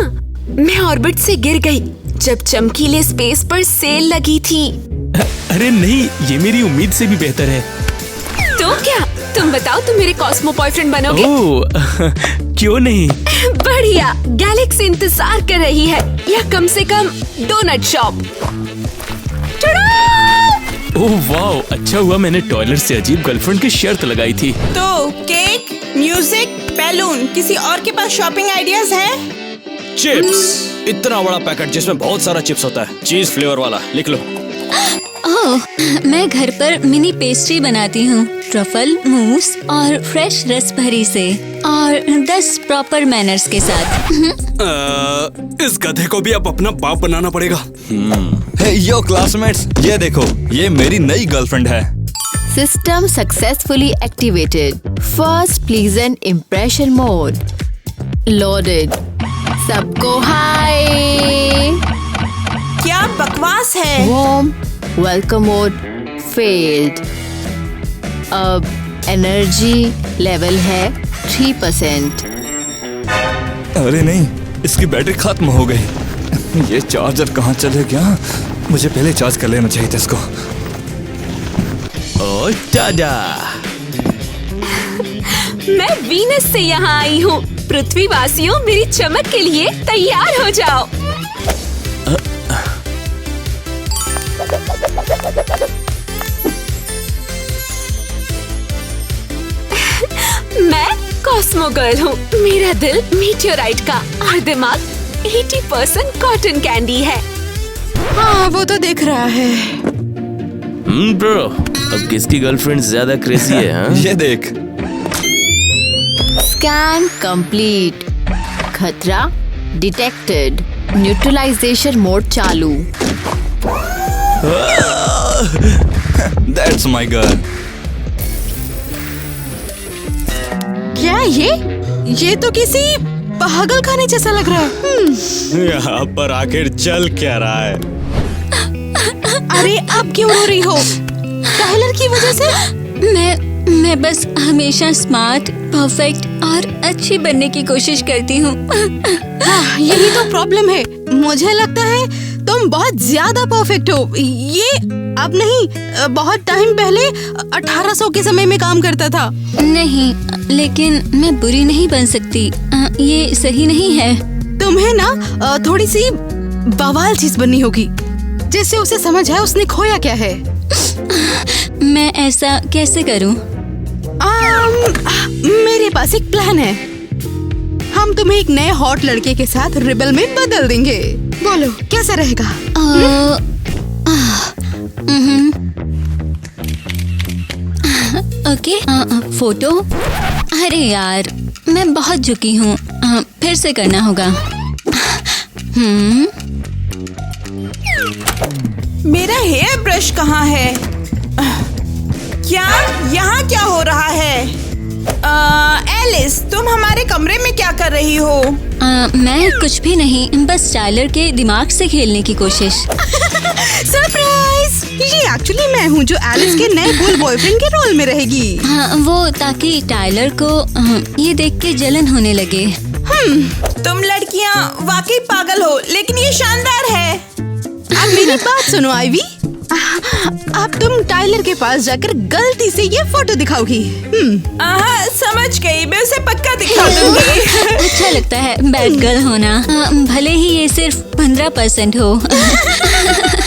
Speaker 7: मैं ऑर्बिट से गिर गई जब चमकीले स्पेस पर सेल लगी थी।
Speaker 10: अरे नहीं, ये मेरी उम्मीद से भी बेहतर है।
Speaker 7: तो क्या? तुम बताओ, तुम मेरे कॉस्मो बॉयफ्रेंड बनोगे?
Speaker 10: ओह, क्यों नहीं?
Speaker 7: बढ़िया, गैलेक्सी इंतजार कर रही है, या कम से कम डोनट शॉप।
Speaker 10: ओह वाह, अच्छा हुआ मैंने टॉयलेट से अजीब गर्लफ्रेंड की शर्त लगाई थी।
Speaker 4: तो केक, म्यूजिक, बैलून, किसी और के पास शॉपिंग आइडियाज हैं?
Speaker 5: चिप्स, इतना बड़ा पैकेट जिसमें बहुत सारा चिप्स होता है, चीज फ्लेवर वाला, लिख लो।
Speaker 1: ओह, मैं घर पर मिनी पेस्ट्री बनाती हूँ, ट्रफल, मूस और फ्रेश रसभरी से, और 10 प्रॉपर मैनर्स के साथ।
Speaker 5: इस गधे को भी अब अपना बाप बनाना पड़ेगा।
Speaker 9: हे यो क्लासमेट्स, ये देखो, ये मेरी नई गर्लफ्रेंड है।
Speaker 3: System successfully activated. First pleasant impression mode loaded. सबको हाय।
Speaker 4: क्या बकवास है?
Speaker 3: Warm welcome mode failed. अब एनर्जी लेवल है 3%।
Speaker 9: अरे नहीं, इसकी बैटरी खत्म हो गई। ये चार्जर कहाँ चले गया? मुझे पहले चार्ज कर लेना चाहिए था इसको।
Speaker 10: ओ टाडा।
Speaker 7: मैं वीनस से यहाँ आई हूँ। पृथ्वीवासियों, मेरी चमक के लिए तैयार हो जाओ। मैं कॉस्मो गर्ल हूँ। मेरा दिल मीटियोराइट का और दिमाग 80% कॉटन कैंडी है।
Speaker 2: हाँ, वो तो देख रहा है।
Speaker 10: ब्रो, अब किसकी गर्लफ्रेंड ज्यादा क्रेजी है? हाँ?
Speaker 9: ये देख।
Speaker 3: Scan complete. खतरा डिटेक्टेड। न्यूट्रलाइजेशन मोड चालू।
Speaker 9: That's my girl.
Speaker 2: क्या ये तो किसी पागल खाने जैसा लग रहा है।
Speaker 5: यहाँ पर आखिर चल क्या रहा है?
Speaker 2: अरे अब क्यों रो रही हो? टाइलर की वजह से?
Speaker 1: मैं बस हमेशा स्मार्ट, परफेक्ट और अच्छी बनने की कोशिश करती हूँ।
Speaker 2: हाँ, यही तो प्रॉब्लम है। मुझे लगता है तुम बहुत ज्यादा परफेक्ट हो। ये अब नहीं, बहुत टाइम पहले 1800 के समय में काम करता था।
Speaker 1: नहीं, लेकिन मैं बुरी नहीं बन सकती। ये सही नहीं है।
Speaker 2: तुम्हें ना थोड़ी सी बवाल चीज बननी होगी, जैसे उसे समझ है उसने खोया क्या है।
Speaker 1: मैं ऐसा कैसे करूं?
Speaker 2: मेरे पास एक प्लान है। हम तुम्हें एक नए हॉट लड़के के साथ रिबल में बदल देंगे। बोलो कैसा रहेगा?
Speaker 1: ओके। फोटो? अरे यार, मैं बहुत झुकी हूँ। फिर से करना होगा।
Speaker 4: मेरा हेयर ब्रश कहाँ है? क्या यहाँ क्या हो रहा है? एलिस, तुम हमारे कमरे में क्या कर रही हो?
Speaker 1: मैं कुछ भी नहीं, बस टाइलर के दिमाग से खेलने की कोशिश।
Speaker 2: सरप्राइज! ये एक्चुअली मैं हूँ जो एलिस के नए कूल बॉयफ्रेंड के रोल में रहेगी।
Speaker 1: हाँ, वो ताकि टाइलर को ये देख के जलन होने लगे।
Speaker 4: तुम लड़कियाँ वाकई पागल हो, लेकिन ये शानदार है।
Speaker 2: अब मेरी बात सुनो आइवी। अब तुम टाइलर के पास जाकर गलती से ये फोटो दिखाओगी।
Speaker 4: समझ गई, मैं उसे पक्का दिखा दूंगी।
Speaker 1: अच्छा लगता है बैड गर्ल होना, भले ही ये सिर्फ 15% हो।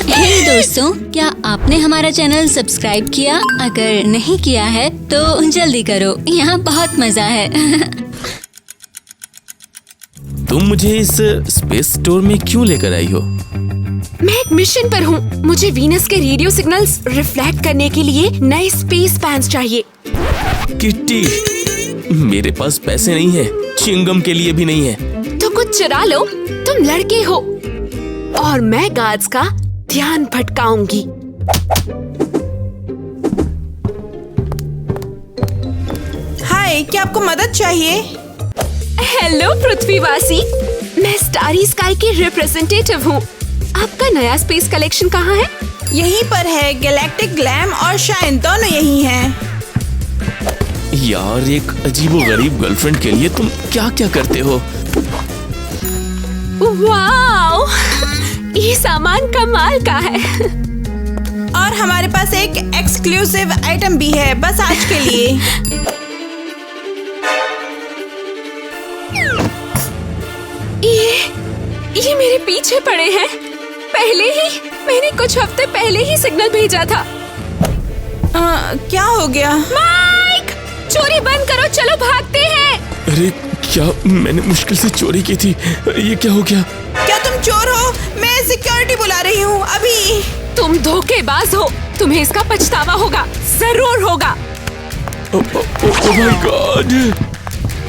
Speaker 1: हे दोस्तों, क्या आपने हमारा चैनल सब्सक्राइब किया? अगर नहीं किया है तो जल्दी करो, यहाँ बहुत मजा है।
Speaker 10: तुम मुझे इस स्पेस स्टोर में क्यों लेकर आई हो?
Speaker 7: मैं एक मिशन पर हूँ। मुझे वीनस के रेडियो सिग्नल्स रिफ्लेक्ट करने के लिए नए स्पेस पैंस चाहिए।
Speaker 10: किट्टी, मेरे पास पैसे नहीं है, चिंगम के लिए भी नहीं है।
Speaker 7: तो कुछ चुरा लो, तुम लड़के हो। और मैं गार्ड्स का ध्यान भटकाऊंगी।
Speaker 4: हाय, क्या आपको मदद चाहिए?
Speaker 7: हेलो पृथ्वीवासी, मैं स्टारी स्काई की रिप्रेजेंटेटिव हूँ। आपका नया स्पेस कलेक्शन कहाँ है?
Speaker 4: यहीं पर है। गैलेक्टिक ग्लैम और शाइन दोनों यहीं हैं।
Speaker 10: यार, एक अजीबोगरीब गर्लफ्रेंड के लिए तुम क्या क्या करते हो?
Speaker 7: वाओ, ये सामान कमाल का है।
Speaker 4: और हमारे पास एक एक्सक्लूसिव आइटम भी है, बस आज के लिए।
Speaker 7: ये मेरे पीछे पड़े हैं। मैंने कुछ हफ्ते पहले ही सिग्नल भेजा था।
Speaker 4: क्या हो गया?
Speaker 7: माइक, चोरी बंद करो, चलो भागते हैं।
Speaker 10: अरे क्या, मैंने मुश्किल से चोरी की थी। ये क्या हो गया?
Speaker 4: क्या तुम चोर हो? मैं सिक्योरिटी बुला रही हूँ अभी।
Speaker 7: तुम धोखेबाज हो, तुम्हें इसका पछतावा होगा, जरूर होगा।
Speaker 10: Oh my God!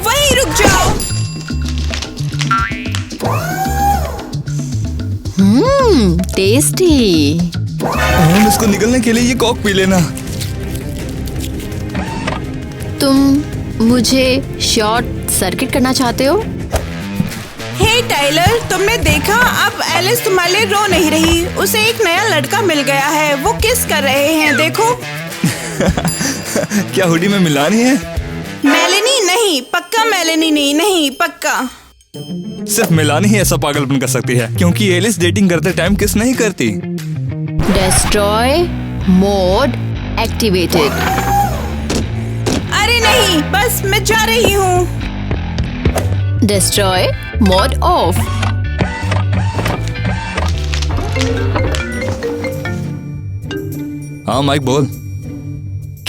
Speaker 4: वहीं रुक जाओ।
Speaker 3: टेस्टी।
Speaker 9: हम इसको निकलने के लिए ये कॉक पी लेना।
Speaker 3: तुम मुझे शॉर्ट सर्किट करना चाहते हो?
Speaker 4: हे टाइलर, तुमने देखा? अब एलिस तुम्हारे लिए रो नहीं रही। उसे एक नया लड़का मिल गया है। वो किस कर रहे हैं, देखो।
Speaker 9: क्या हुडी में मिलानी है?
Speaker 4: मेलेनी नहीं, पक्का मेलेनी नहीं, पक्का।
Speaker 9: सिर्फ मिलानी ही ऐसा पागलपन कर सकती है, क्योंकि एलिस डेटिंग करते टाइम किस नहीं करती।
Speaker 3: Destroy mode activated.
Speaker 4: अरे नहीं, बस मैं जा रही हूँ।
Speaker 3: Destroy mode of.
Speaker 9: हाँ माइक बोल।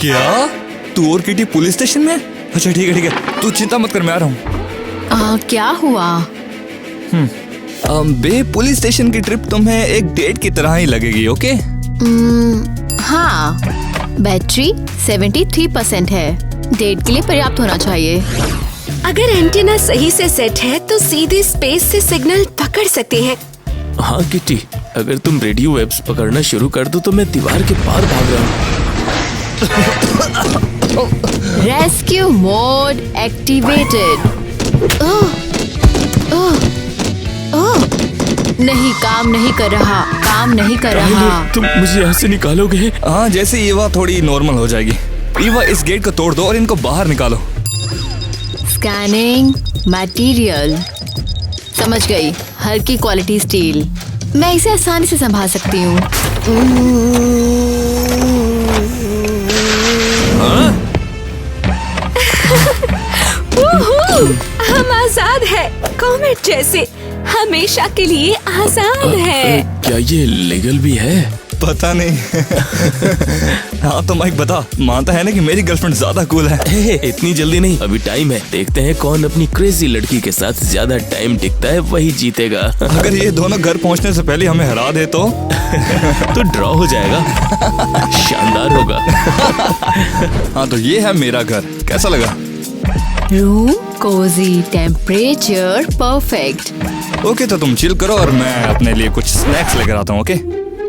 Speaker 9: क्या तू और किटी पुलिस स्टेशन में? अच्छा ठीक है, तू चिंता मत कर, मैं आ रहा हूँ।
Speaker 3: क्या हुआ?
Speaker 9: बे, पुलिस स्टेशन की ट्रिप तुम्हें एक डेट की तरह ही लगेगी, ओके?
Speaker 3: हाँ, बैटरी 73% है। डेट के लिए पर्याप्त होना चाहिए।
Speaker 7: अगर एंटीना सही से सेट है तो सीधे स्पेस से सिग्नल पकड़ सकते हैं।
Speaker 10: हाँ किट्टी, अगर तुम रेडियो वेव्स पकड़ना शुरू कर दो तो मैं दीवार के पार भाग रहा हूँ।
Speaker 3: Rescue mode activated. नहीं, काम नहीं कर रहा।
Speaker 10: तुम मुझे यहाँ से निकालोगे?
Speaker 9: हाँ, जैसे ईवा थोड़ी नॉर्मल हो जाएगी। ईवा, इस गेट को तोड़ दो और इनको बाहर निकालो।
Speaker 3: Scanning material. समझ गई, हल्की क्वालिटी स्टील। मैं इसे आसानी से संभाल सकती हूँ।
Speaker 7: हम आजाद कॉमेट जैसे हमेशा के लिए आसान है।
Speaker 10: क्या ये लीगल भी है?
Speaker 9: पता नहीं। हाँ तो माइक बता, मानता है ना कि मेरी गर्लफ्रेंड ज्यादा कूल है?
Speaker 10: इतनी जल्दी नहीं, अभी टाइम है। देखते हैं कौन अपनी क्रेजी लड़की के साथ ज्यादा टाइम टिकता है, वही जीतेगा।
Speaker 9: अगर ये दोनों घर पहुंचने से पहले हमें हरा दे तो
Speaker 10: तो ड्रॉ हो जाएगा। शानदार होगा।
Speaker 9: हाँ तो ये है मेरा घर, कैसा लगा?
Speaker 1: Room cosy, temperature perfect.
Speaker 9: Okay तो तुम चिल करो और मैं अपने लिए कुछ स्नैक्स लेकर आता हूँ। ओके,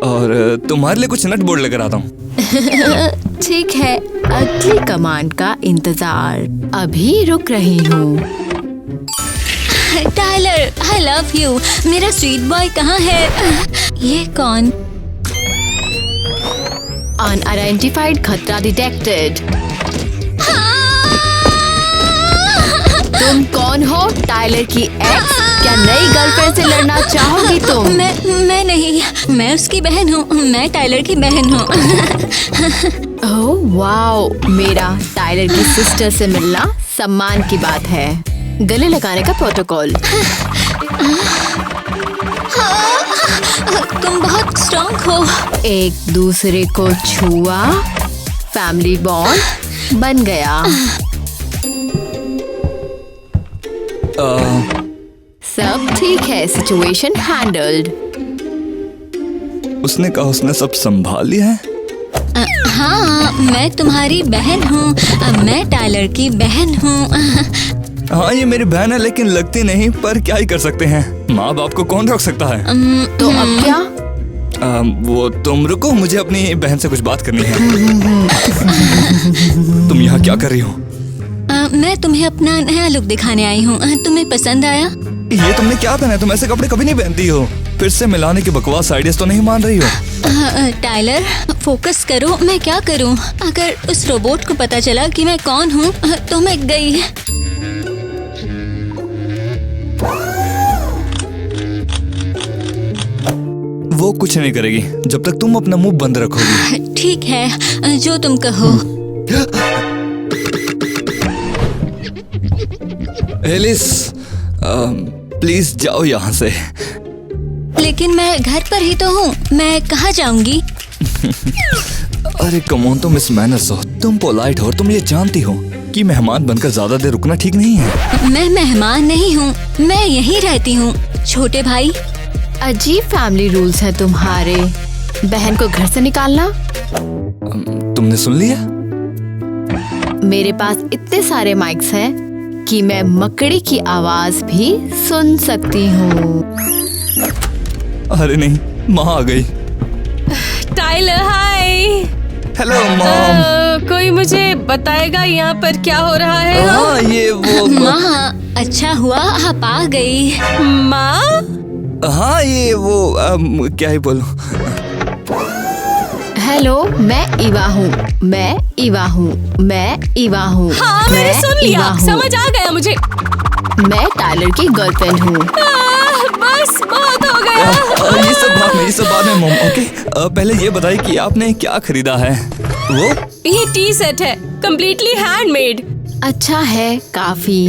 Speaker 9: और तुम्हारे लिए कुछ नट बोर्ड लेकर आता हूँ।
Speaker 1: ठीक है, अगली कमांड का इंतजार। अभी रुक रही हूँ। Tyler, I love you. मेरा स्वीट बॉय कहाँ है? ये कौन? अनआइडेंटिफाइड खतरा डिटेक्टेड।
Speaker 3: तुम कौन हो? टाइलर की एक्स? क्या नई गर्लफ्रेंड से लड़ना चाहोगी तुम?
Speaker 1: मैं नहीं, मैं उसकी बहन हूँ। मैं टाइलर की बहन हूँ।
Speaker 3: ओह वाओ, मेरा टाइलर की सिस्टर से मिलना सम्मान की बात है। गले लगाने का प्रोटोकॉल।
Speaker 1: तुम बहुत स्ट्रॉन्ग हो।
Speaker 3: एक दूसरे को छुआ, फैमिली बॉन्ड बन गया। सब ठीक है, सिचुएशन हैंडल्ड।
Speaker 9: उसने कहा उसने सब संभाल लिया है।
Speaker 1: हाँ, मैं तुम्हारी बहन हूँ। मैं टाइलर की बहन हूँ।
Speaker 9: हाँ ये मेरी बहन है, लेकिन लगती नहीं। पर क्या ही कर सकते हैं, माँ बाप को कौन रोक सकता है?
Speaker 3: तो अब क्या?
Speaker 9: वो तुम रुको, मुझे अपनी बहन से कुछ बात करनी है। तुम यहाँ क्या कर रही हो?
Speaker 1: मैं तुम्हें अपना नया लुक दिखाने आई हूँ। तुम्हें पसंद आया?
Speaker 9: ये तुमने क्या पहना है? तुम ऐसे कपड़े कभी नहीं पहनती हो। फिर से मिलाने की बकवास आइडियाज तो नहीं मान रही हो?
Speaker 1: टाइलर, फोकस करो। मैं क्या करूँ? अगर उस रोबोट को पता चला कि मैं कौन हूँ तो मैं गई।
Speaker 9: वो कुछ नहीं करेगी जब तक तुम अपना मुंह बंद रखोगी।
Speaker 1: ठीक है, जो तुम कहो।
Speaker 9: एलिस, प्लीज जाओ यहाँ से।
Speaker 1: लेकिन मैं घर पर ही तो हूँ, मैं कहाँ जाऊंगी?
Speaker 9: अरे कम ऑन, तुम मिस मैनर्स हो, तुम पोलाइट हो, तुम ये जानती हो कि मेहमान बनकर ज्यादा देर रुकना ठीक नहीं है।
Speaker 1: मैं मेहमान नहीं हूँ, मैं यहीं रहती हूँ। छोटे भाई,
Speaker 3: अजीब फैमिली रूल्स हैं तुम्हारे। बहन को घर से निकालना।
Speaker 9: तुमने सुन लिया?
Speaker 3: मेरे पास इतने सारे माइक्स हैं कि मैं मकड़ी की आवाज भी सुन सकती हूँ।
Speaker 9: अरे नहीं, माँ आ गई।
Speaker 7: Tyler hi.
Speaker 9: Hello mom.
Speaker 7: कोई मुझे बताएगा यहाँ पर क्या हो रहा है?
Speaker 9: हाँ ये वो
Speaker 1: माँ, अच्छा हुआ आप आ गई।
Speaker 7: माँ?
Speaker 9: हाँ ये वो क्या ही बोलूं।
Speaker 3: हेलो, मैं इवा हूँ। मैं इवा हूँ। मैं इवा हूँ।
Speaker 7: हाँ मैंने सुन लिया, समझ आ गया मुझे।
Speaker 3: मैं टाइलर की गर्लफ्रेंड हूँ।
Speaker 7: बस बहुत हो गया।
Speaker 9: ये सब बात में मॉम। ओके, पहले ये बताइए कि आपने क्या खरीदा है? वो
Speaker 7: ये टी सेट है, कम्प्लीटली हैंडमेड।
Speaker 3: अच्छा है, काफी।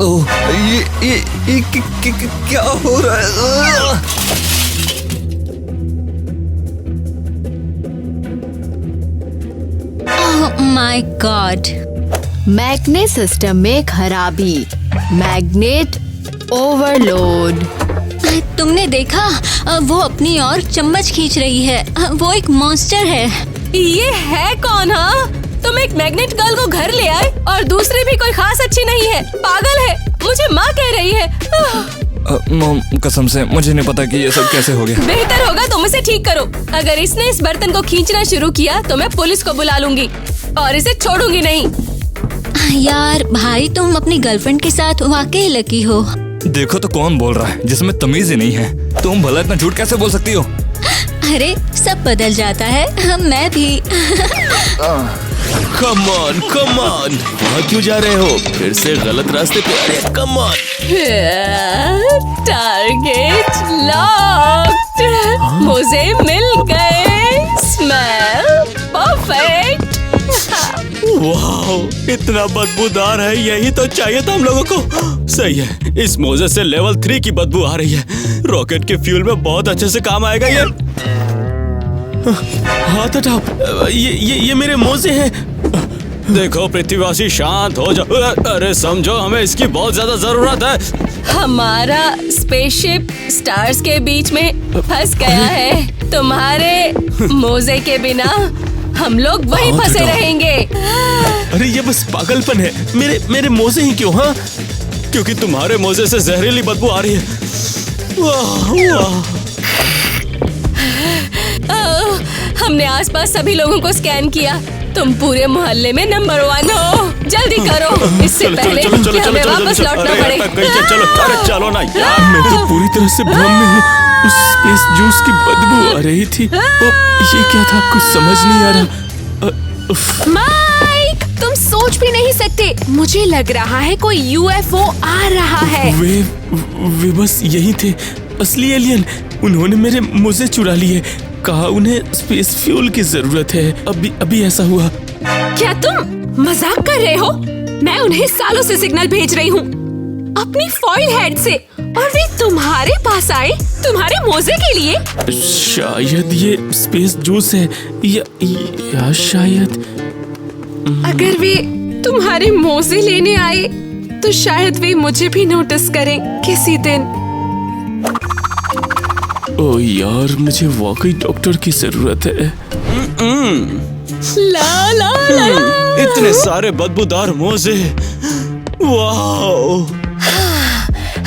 Speaker 9: ओह, ये क्या हो रहा है?
Speaker 1: माय गॉड,
Speaker 3: मैग्नेट सिस्टम में खराबी। Magnet overload.
Speaker 1: तुमने देखा? वो अपनी और चम्मच खींच रही है। वो एक मॉन्स्टर है।
Speaker 7: ये है कौन? हाँ, तुम एक मैग्नेट गर्ल को घर ले आए और दूसरी भी कोई खास अच्छी नहीं है। पागल है, मुझे माँ कह रही है।
Speaker 9: मॉम कसम से मुझे नहीं पता कि ये सब कैसे हो गया।
Speaker 7: बेहतर होगा तुम इसे ठीक करो। अगर इसने इस बर्तन को खींचना शुरू किया तो मैं पुलिस को बुला लूंगी और इसे छोड़ूंगी नहीं।
Speaker 1: यार भाई, तुम अपनी गर्लफ्रेंड के साथ वाकई लकी हो।
Speaker 9: देखो तो कौन बोल रहा है जिसमें तमीज ही नहीं है। तुम भला इतना झूठ कैसे बोल सकती हो?
Speaker 1: अरे सब बदल जाता है, मैं भी।
Speaker 10: कम ऑन, वहाँ क्यों जा रहे हो? फिर से गलत रास्ते पे आ रहे हैं। Come on.
Speaker 7: Target locked. मुझे मिल गए। Smell perfect.
Speaker 10: वाह, इतना बदबूदार है, यही तो चाहिए था हम लोगों को। सही है, इस मोजे से लेवल 3 की बदबू आ रही है। रॉकेट के फ्यूल में बहुत अच्छे से काम आएगा ये। हाथ हटाओ, ये मेरे मोजे हैं। देखो पृथ्वीवासी, शांत हो जाओ। अरे समझो, हमें इसकी बहुत ज्यादा जरूरत है।
Speaker 7: हमारा स्पेसशिप स्टार्स के बीच में फंस गया है। तुम्हारे मोजे के बिना हम लोग वहीं फंसे रहेंगे।
Speaker 10: अरे ये बस पागलपन है। मेरे मोजे ही क्यों? हाँ, क्योंकि तुम्हारे मोजे से जहरीली बदबू आ रही है। वाह वाह।
Speaker 7: हमने आसपास सभी लोगों को स्कैन किया। तुम पूरे मोहल्ले में नंबर 1 हो। जल्दी करो, इससे पहले कि हमें वापस लौटना पड़े।
Speaker 10: चलो ना यार, मैं तो पूरी तरह से भ्रम में हूँ। उस स्पेस जूस की बदबू आ रही थी। ये क्या था, कुछ समझ नहीं आ रहा।
Speaker 7: माइक, तुम सोच भी नहीं सकते। मुझे लग रहा है कोई यूएफओ आ रहा है।
Speaker 10: वे बस यही थे, असली एलियन। उन्होंने मेरे मोजे चुरा लिए। कहा उन्हें स्पेस फ्यूल की जरूरत है। अभी ऐसा हुआ।
Speaker 7: क्या तुम मजाक कर रहे हो? मैं उन्हें सालों से सिग्नल भेज रही हूँ अपनी फॉइल हेड से, और वे तुम्हारे पास आए तुम्हारे मोजे के लिए।
Speaker 10: शायद ये स्पेस जूस है या शायद।
Speaker 7: अगर वे तुम्हारे मोजे लेने आए तो शायद वे मुझे भी नोटिस करें किसी दिन।
Speaker 10: ओ यार, मुझे वाकई डॉक्टर की जरूरत है।
Speaker 7: ला ला ला।
Speaker 10: इतने सारे बदबूदार मोजे। वाह,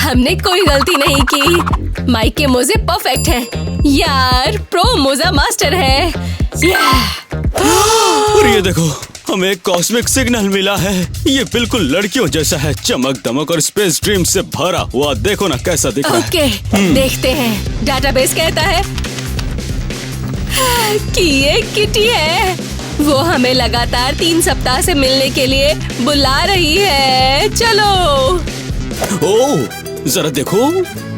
Speaker 7: हमने कोई गलती नहीं की। माइक के मोजे परफेक्ट हैं। यार, प्रो मोजा मास्टर है।
Speaker 10: और ये देखो, हमें एक कॉस्मिक सिग्नल मिला है। ये बिल्कुल लड़कियों जैसा है, चमक दमक और स्पेस ड्रीम से भरा हुआ। देखो ना कैसा दिख रहा है।
Speaker 7: ओके, देखते हैं। डाटाबेस कहता है कि ये किटी है। वो हमें लगातार 3 सप्ताह से मिलने के लिए बुला रही है। चलो।
Speaker 10: ओह, जरा देखो,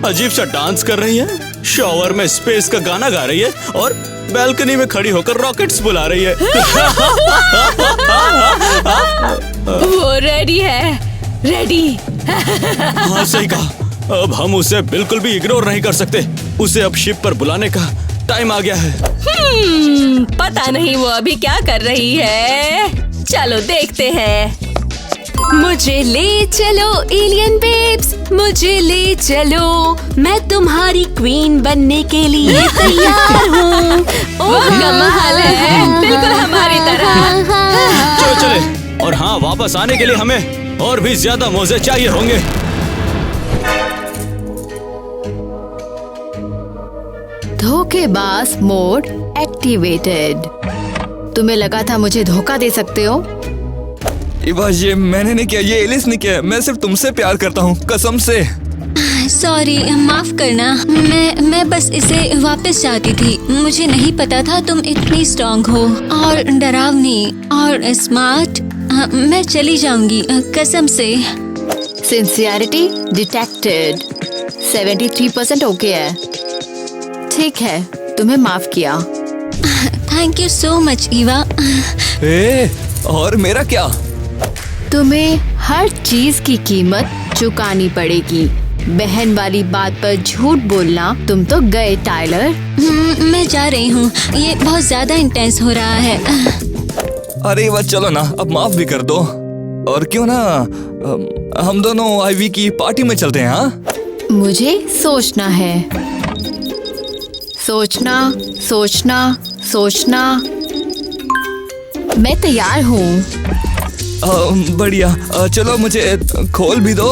Speaker 10: अजीब सा डांस कर रही है, शॉवर में स्पेस का गाना गा रही है और बैल्कनी में खड़ी होकर रॉकेट्स बुला रही है।
Speaker 7: वो रेडी है, रेडी।
Speaker 10: हाँ, सही कहा। अब हम उसे बिल्कुल भी इग्नोर नहीं कर सकते। उसे अब शिप पर बुलाने का टाइम आ गया है।
Speaker 7: पता नहीं वो अभी क्या कर रही है। चलो देखते हैं। मुझे ले चलो एलियन बेब्स, मुझे ले चलो। मैं तुम्हारी क्वीन बनने के लिए तैयार हूँ। ओह, कमाल है, बिल्कुल हमारी तरह।
Speaker 10: चलो चले। और हाँ, वापस आने के लिए हमें और भी ज्यादा मोजे चाहिए होंगे।
Speaker 1: धोखेबाज मोड एक्टिवेटेड। तुम्हें लगा था मुझे धोखा दे सकते हो?
Speaker 9: ये मैंने नहीं किया, ये एलिस ने किया। मैं सिर्फ तुमसे प्यार करता हूँ, कसम से।
Speaker 1: सॉरी, माफ करना। मैं बस इसे वापस चाहती थी। मुझे नहीं पता था तुम इतनी स्ट्रॉन्ग हो और डरावनी और स्मार्ट। मैं चली जाऊंगी, कसम से।
Speaker 3: Sincerity detected. 73% ओके है। ठीक है, तुम्हें माफ किया।
Speaker 1: Thank you so much Eva.
Speaker 9: और मेरा क्या?
Speaker 3: तुम्हें हर चीज की कीमत चुकानी पड़ेगी। बहन वाली बात पर झूठ बोलना। तुम तो गए टाइलर।
Speaker 1: मैं जा रही हूँ, ये बहुत ज्यादा इंटेंस हो रहा है।
Speaker 9: अरे ईवा, चलो ना, अब माफ भी कर दो। और क्यों ना हम दोनों आईवी की पार्टी में चलते हैं। हाँ,
Speaker 3: मुझे सोचना है। सोचना सोचना सोचना। मैं तैयार हूँ।
Speaker 9: बढ़िया। चलो, मुझे खोल भी दो।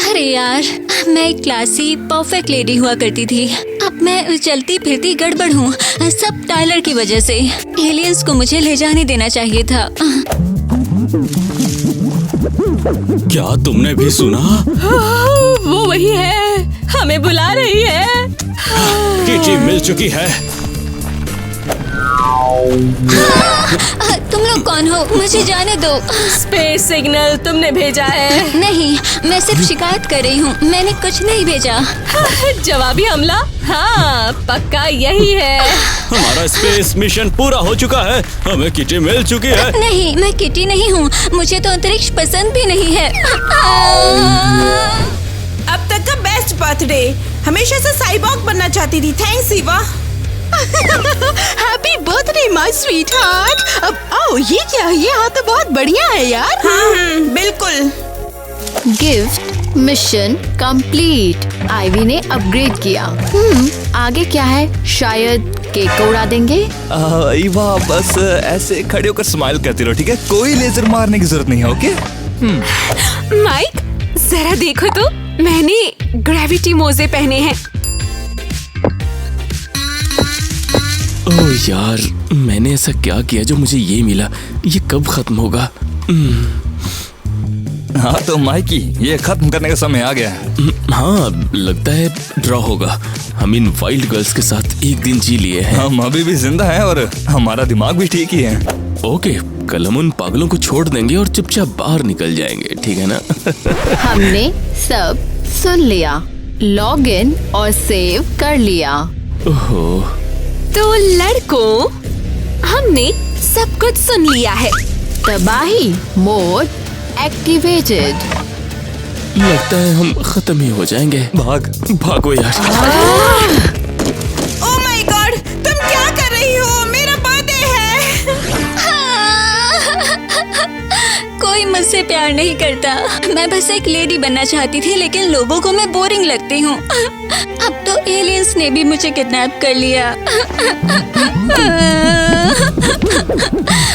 Speaker 1: अरे यार, मैं एक क्लासी परफेक्ट लेडी हुआ करती थी। अब मैं चलती फिरती गड़बड़ हूँ। सब टाइलर की वजह से। एलियंस को मुझे ले जाने देना चाहिए था।
Speaker 10: क्या तुमने भी सुना?
Speaker 7: वो वही है, हमें बुला रही है।
Speaker 10: किटी मिल चुकी है।
Speaker 1: तुम लोग कौन हो? मुझे जाने दो।
Speaker 7: स्पेस सिग्नल तुमने भेजा है।
Speaker 1: नहीं, मैं सिर्फ शिकायत कर रही हूँ, मैंने कुछ नहीं भेजा।
Speaker 7: जवाबी हमला? हाँ, पक्का यही है।
Speaker 10: हमारा स्पेस मिशन पूरा हो चुका है, हमें किटी मिल चुकी है।
Speaker 1: नहीं, मैं किटी नहीं हूँ, मुझे तो अंतरिक्ष पसंद भी नहीं है।
Speaker 4: अब तक का बेस्ट बर्थडे। हमेशा से साइबॉर्ग बनना चाहती थी। Thanks Eva.
Speaker 2: Happy birthday my sweet heart. अब आओ, ये क्या है? ये हाथ तो बहुत बढ़िया है यार।
Speaker 4: हाँ, बिल्कुल।
Speaker 3: Gift mission complete. आईवी ने अपग्रेड किया। आगे क्या है? शायद केक को उड़ा देंगे।
Speaker 9: ईवा, बस ऐसे खड़े होकर स्माइल करती रहो, ठीक है? कोई लेजर मारने की जरूरत नहीं है, ओके?
Speaker 3: माइक, जरा देखो तो, मैंने ग्रेविटी मोजे पहने हैं।
Speaker 10: ओह यार, मैंने ऐसा क्या किया जो मुझे ये मिला? ये कब खत्म होगा?
Speaker 9: हाँ तो माइकी, ये खत्म करने का समय आ गया है।
Speaker 10: हाँ, लगता है ड्रॉ होगा। हम इन वाइल्ड गर्ल्स के साथ एक दिन जी लिए हैं।
Speaker 9: हम अभी भी जिंदा हैं और हमारा दिमाग भी ठीक ही है।
Speaker 10: ओके, कल हम उन पागलों को छोड़ देंगे और चुपचाप बाहर निकल जाएंगे, ठीक है ना?
Speaker 3: हमने सब सुन लिया, लॉग इन और सेव कर लिया।
Speaker 10: ओहो,
Speaker 3: तो लड़कों, हमने सब कुछ सुन लिया है। तबाही मोड एक्टिवेटेड।
Speaker 10: लगता है हम खत्म ही हो जाएंगे। भागो यार।
Speaker 4: ओह माय गॉड, तुम क्या कर रही हो? मेरा बर्थडे है।
Speaker 1: कोई मुझसे प्यार नहीं करता। मैं बस एक लेडी बनना चाहती थी, लेकिन लोगों को मैं बोरिंग लगती हूँ। अब तो एलियंस ने भी मुझे किडनैप कर लिया।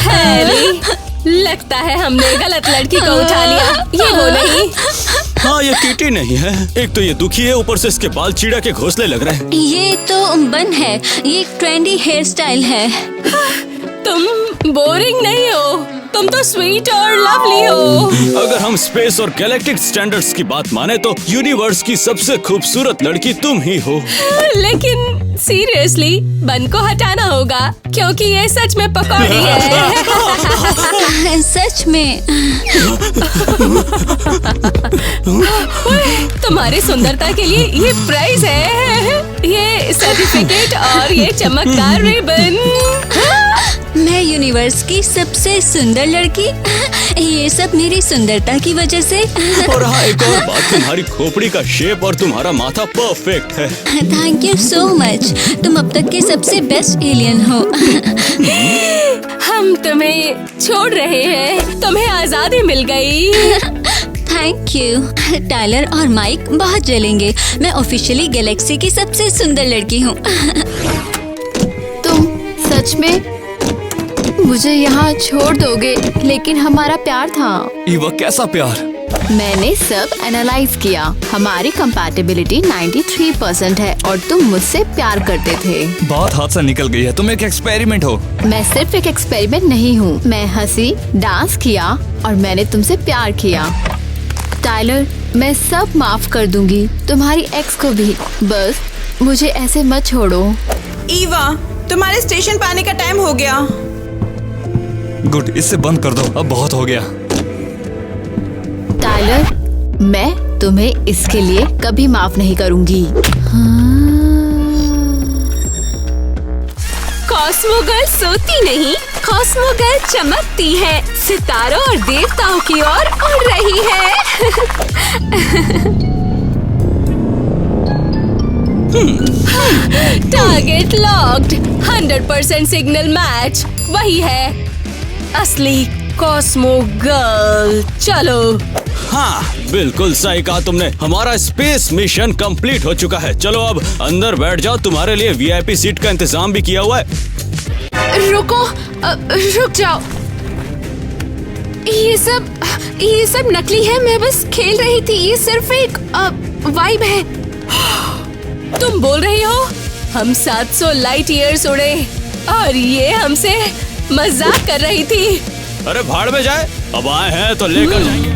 Speaker 7: हैरी, लगता है हमने गलत लड़की को उठा लिया। ये वो नहीं।
Speaker 10: हाँ, ये किटी नहीं है। एक तो ये दुखी है, ऊपर से इसके बाल चीड़ा के घोंसले लग रहे हैं।
Speaker 1: ये तो बन है, ये एक ट्रेंडी हेयर स्टाइल है।
Speaker 7: तुम बोरिंग नहीं हो, तुम तो स्वीट और लवली हो।
Speaker 10: अगर हम स्पेस और गैलेक्टिक स्टैंडर्ड्स की बात माने तो यूनिवर्स की सबसे खूबसूरत लड़की तुम ही हो।
Speaker 7: लेकिन सीरियसली, बन को हटाना होगा क्योंकि ये सच में पकौड़ी है।
Speaker 1: सच में।
Speaker 7: तुम्हारी सुंदरता के लिए ये प्राइज है, ये सर्टिफिकेट और ये चमकदार रिबन।
Speaker 1: मैं यूनिवर्स की सबसे सुंदर लड़की। ये सब मेरी सुंदरता की वजह से।
Speaker 10: और हाँ, एक और बात, तुम्हारी खोपड़ी का शेप और तुम्हारा माथा परफेक्ट है।
Speaker 1: Thank you so much. तुम अब तक के सबसे बेस्ट एलियन हो।
Speaker 7: हम तुम्हें छोड़ रहे हैं, तुम्हें आजादी मिल गई।
Speaker 1: Thank you. टायलर और माइक बहुत जलेंगे। मैं ऑफिशियली गैलेक्सी की सबसे सुंदर लड़की हूँ।
Speaker 3: तुम सच में मुझे यहाँ छोड़ दोगे? लेकिन हमारा प्यार था।
Speaker 9: ईवा, कैसा प्यार?
Speaker 3: मैंने सब एनालाइज किया। हमारी कंपैटिबिलिटी 93% है और तुम मुझसे प्यार करते थे।
Speaker 9: बात हाथ से निकल गई है, तुम एक एक्सपेरिमेंट हो।
Speaker 3: मैं सिर्फ एक एक्सपेरिमेंट नहीं हूँ। मैं हंसी, डांस किया और मैंने तुमसे प्यार किया। टायलर, मैं सब माफ कर दूंगी, तुम्हारी एक्स को भी। बस मुझे ऐसे मत छोड़ो।
Speaker 4: ईवा, तुम्हारे स्टेशन पे आने का टाइम हो गया।
Speaker 9: गुड, इससे बंद कर दो, अब बहुत हो गया।
Speaker 3: टायलर, मैं तुम्हें इसके लिए कभी माफ नहीं करूंगी।
Speaker 7: कॉस्मो गर्ल सोती नहीं, कॉस्मो गर्ल चमकती है, सितारों और देवताओं की ओर उड़ रही है। Target locked, 100% signal match. वही है असली कॉस्मो गर्ल। चलो।
Speaker 10: हाँ, बिल्कुल सही कहा तुमने। हमारा स्पेस मिशन कंप्लीट हो चुका है। चलो अब अंदर बैठ जाओ, तुम्हारे लिए वीआईपी सीट का इंतजाम भी किया हुआ है।
Speaker 3: रुको, रुक जाओ। ये सब नकली है। मैं बस खेल रही थी। ये सिर्फ एक वाइब है।
Speaker 7: तुम बोल रही हो? हम 700 लाइट ईयर्स उड़े और ये हमसे मजाक कर रही थी।
Speaker 10: अरे भाड़ में जाए, अब आए हैं तो लेकर जाएंगे।